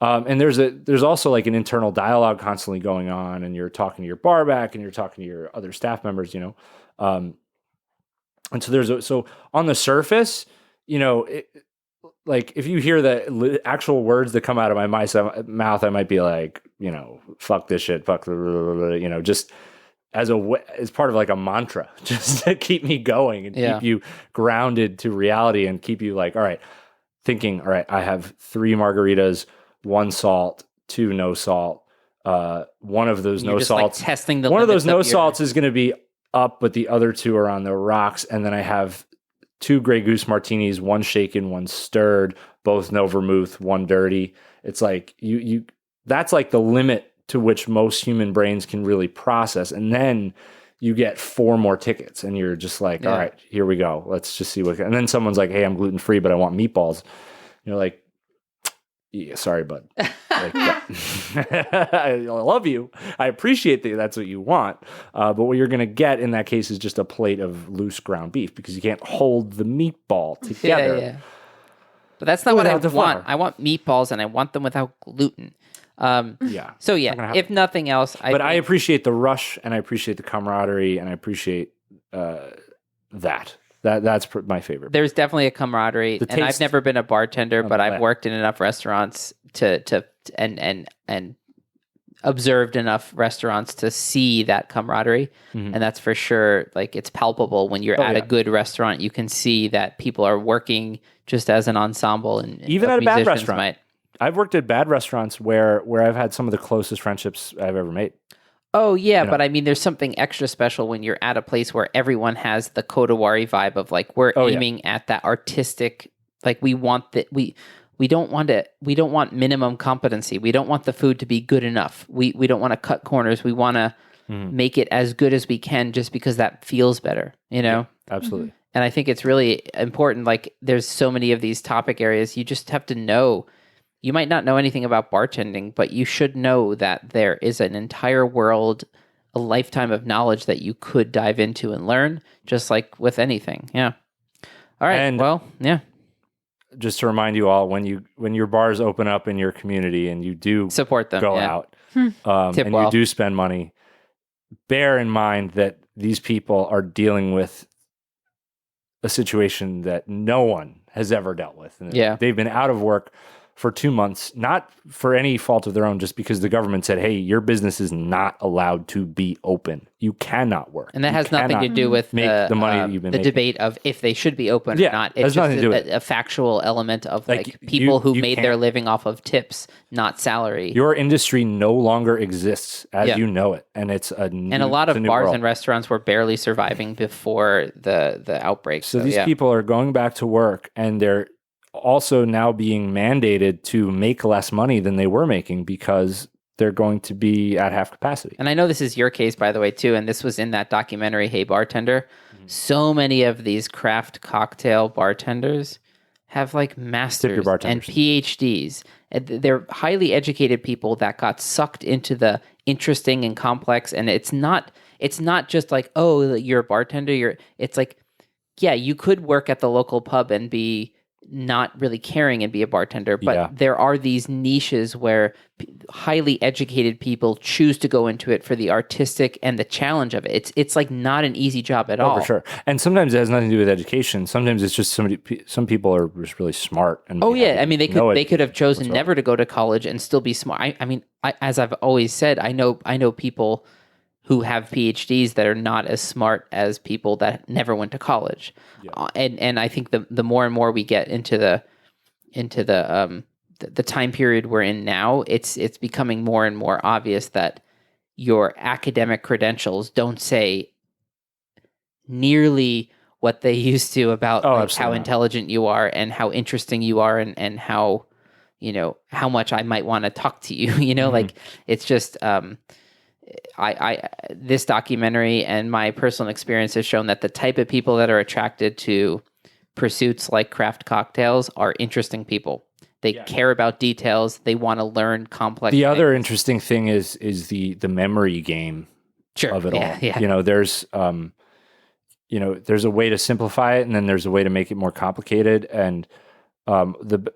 And there's also like an internal dialogue constantly going on, and you're talking to your bar back, and you're talking to your other staff members, and so so on the surface, like if you hear the actual words that come out of my mouth, I might be like, fuck this shit, fuck, just as part of like a mantra, just to keep me going and keep you grounded to reality, and keep you like, all right, thinking, all right, I have 3 margaritas, 1 salt, 2 no salt. One of those no salts, like testing the one of those no salts is going to be up, but the other 2 are on the rocks, and then I have 2 Grey Goose martinis, 1 shaken, 1 stirred, both no vermouth, 1 dirty. It's like you that's like the limit to which most human brains can really process. And then you get 4 more tickets, and you're just like, all right, here we go. Let's just see and then someone's like, hey, I'm gluten-free, but I want meatballs. And you're like, yeah, sorry, bud. I love you. I appreciate that that's what you want. But what you're going to get in that case is just a plate of loose ground beef, because you can't hold the meatball together. Yeah. But that's not what I want. I want meatballs, and I want them without gluten. So if nothing else, I appreciate the rush, and I appreciate the camaraderie, and I appreciate that. That's my favorite. There's definitely a camaraderie, and I've never been a bartender, but I've worked in enough restaurants and observed enough restaurants to see that camaraderie, and that's for sure. Like, it's palpable when you're at a good restaurant. You can see that people are working just as an ensemble, and even at a bad restaurant. I've worked at bad restaurants where I've had some of the closest friendships I've ever made. Oh, yeah, but I mean, there's something extra special when you're at a place where everyone has the Kodawari vibe of like, we're aiming at that artistic, like we want that, we don't want minimum competency. We don't want the food to be good enough. We don't want to cut corners. We want to make it as good as we can, just because that feels better, Yeah, absolutely. And I think it's really important. Like, there's so many of these topic areas. You just have to know. You might not know anything about bartending, but you should know that there is an entire world, a lifetime of knowledge that you could dive into and learn, just like with anything. Yeah. All right. And well, yeah. just to remind you all, when your bars open up in your community and you do Support them. go yeah. out Tip and well. you do spend money, bear in mind that these people are dealing with a situation that no one has ever dealt with. And Yeah. they've been out of work for 2 months, not for any fault of their own, just because the government said, hey, your business is not allowed to be open. You cannot work. And that You has nothing to cannot do with make the money that you've been the making. debate of if they should be open Yeah, or not. has It's nothing just to do with a factual element of Like, like people you who made their can't- living off of tips, not salary. Your industry no longer exists as Yeah. you know it. And it's a And a lot of bars and restaurants were barely surviving before the outbreak. So these people are going back to work, and they're also now being mandated to make less money than they were making because they're going to be at half capacity. And I know this is your case, by the way, too. And this was in that documentary, Hey Bartender. So many of these craft cocktail bartenders have like masters and bartenders. PhDs. And they're highly educated people that got sucked into the interesting and complex. And it's not just like, oh, you're a bartender. It's like, yeah, you could work at the local pub and be not really caring and be a bartender, but Yeah. there are these niches where highly educated people choose to go into it for the artistic and the challenge of it. It's like not an easy job at all. For sure. And sometimes it has nothing to do with education. Sometimes it's just some people are just really smart. And Oh yeah, I mean they could have chosen whatsoever. never to go to college and still be smart. I mean, as I've always said, I know people who have PhDs that are not as smart as people that never went to college. And I think the more and more we get into the time period we're in now, it's becoming more and more obvious that your academic credentials don't say nearly what they used to about like, how intelligent you are and how interesting you are and how, you know, how much I might want to talk to you, you know, like it's just, this documentary and my personal experience has shown that the type of people that are attracted to pursuits like craft cocktails are interesting people. They care about details. They want to learn complex The things. other interesting thing is the memory game of it all. Yeah. You know, there's there's a way to simplify it, and then there's a way to make it more complicated. And the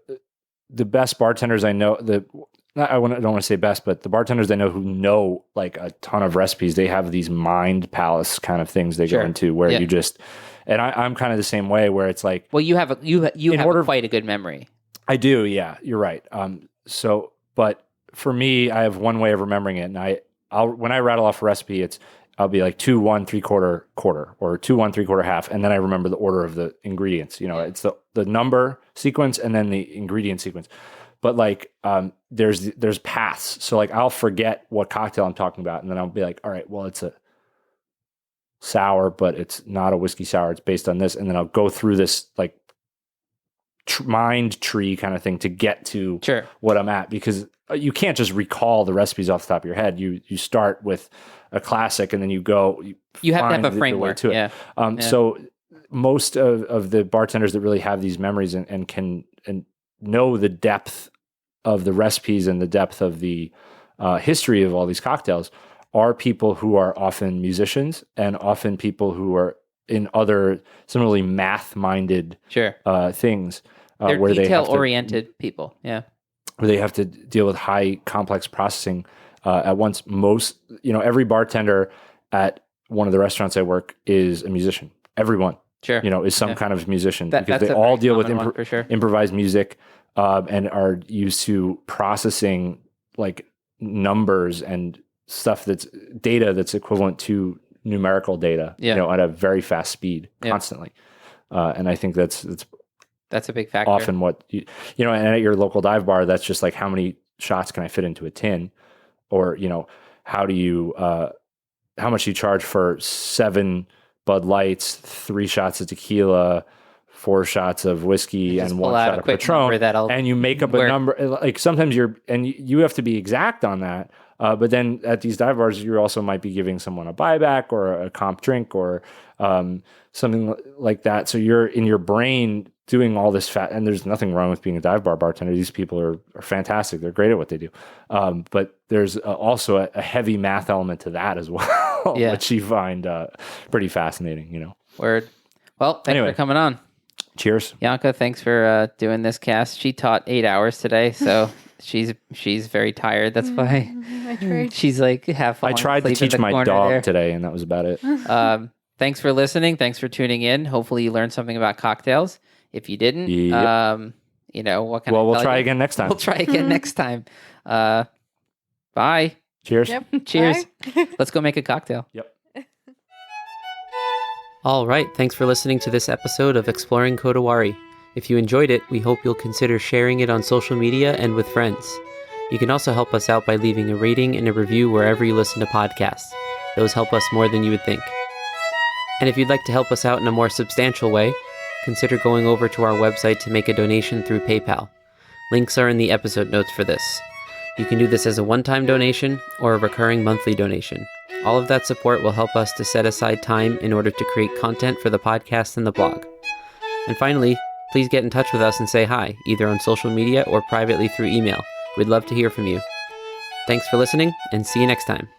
best bartenders I know, I don't want to say best, but the bartenders I know who know like a ton of recipes, they have these mind palace kind of things they go into where you just, and I'm kind of the same way where it's like, well, you have quite a good memory. I do. Yeah, you're right. But for me, I have one way of remembering it. And I'll when I rattle off a recipe, I'll be like 2, 1, 3/4, quarter, or 2, 1, 3/4, half. And then I remember the order of the ingredients, you know, it's the number sequence and then the ingredient sequence. But like, there's paths. So like, I'll forget what cocktail I'm talking about, and then I'll be like, all right, well, it's a sour, but it's not a whiskey sour. It's based on this, and then I'll go through this like mind tree kind of thing to get to what I'm at, because you can't just recall the recipes off the top of your head. You start with a classic, and then you have to have a framework to it. So most of the bartenders that really have these memories and can know the depth of the recipes and the depth of the history of all these cocktails are people who are often musicians and often people who are in other similarly math-minded things. They're where detail-oriented people, where they have to deal with high complex processing at once. Every bartender at one of the restaurants I work is a musician. Everyone. Is some kind of musician, because they all deal with improvised music and are used to processing like numbers and stuff that's data that's equivalent to numerical data, at a very fast speed constantly. And I think that's a big factor. Often what, and at your local dive bar, that's just like, how many shots can I fit into a tin? Or, how much do you charge for 7 Bud Lights, 3 shots of tequila, 4 shots of whiskey, and 1 shot of Patron, and you make up a number. Like sometimes you have to be exact on that. But then at these dive bars, you also might be giving someone a buyback or a comp drink or something like that. So you're in your brain doing all this and there's nothing wrong with being a dive bar bartender. These people are fantastic. They're great at what they do. But there's also a heavy math element to that as well, which you find pretty fascinating, you know. Word. Well, thanks for coming on. Cheers. Yanka, thanks for doing this cast. She taught 8 hours today, so she's very tired. That's why I tried. she's like half. I tried to teach my dog today, and that was about it. Thanks for listening. Thanks for tuning in. Hopefully you learned something about cocktails. If you didn't, you know, what can I we'll tell try you? again next time. We'll try again next time. Bye. Cheers. Yep. Cheers. Bye. Let's go make a cocktail. Yep. All right. Thanks for listening to this episode of Exploring Kodawari. If you enjoyed it, we hope you'll consider sharing it on social media and with friends. You can also help us out by leaving a rating and a review wherever you listen to podcasts. Those help us more than you would think. And if you'd like to help us out in a more substantial way, consider going over to our website to make a donation through PayPal. Links are in the episode notes for this. You can do this as a one-time donation or a recurring monthly donation. All of that support will help us to set aside time in order to create content for the podcast and the blog. And finally, please get in touch with us and say hi, either on social media or privately through email. We'd love to hear from you. Thanks for listening, and see you next time.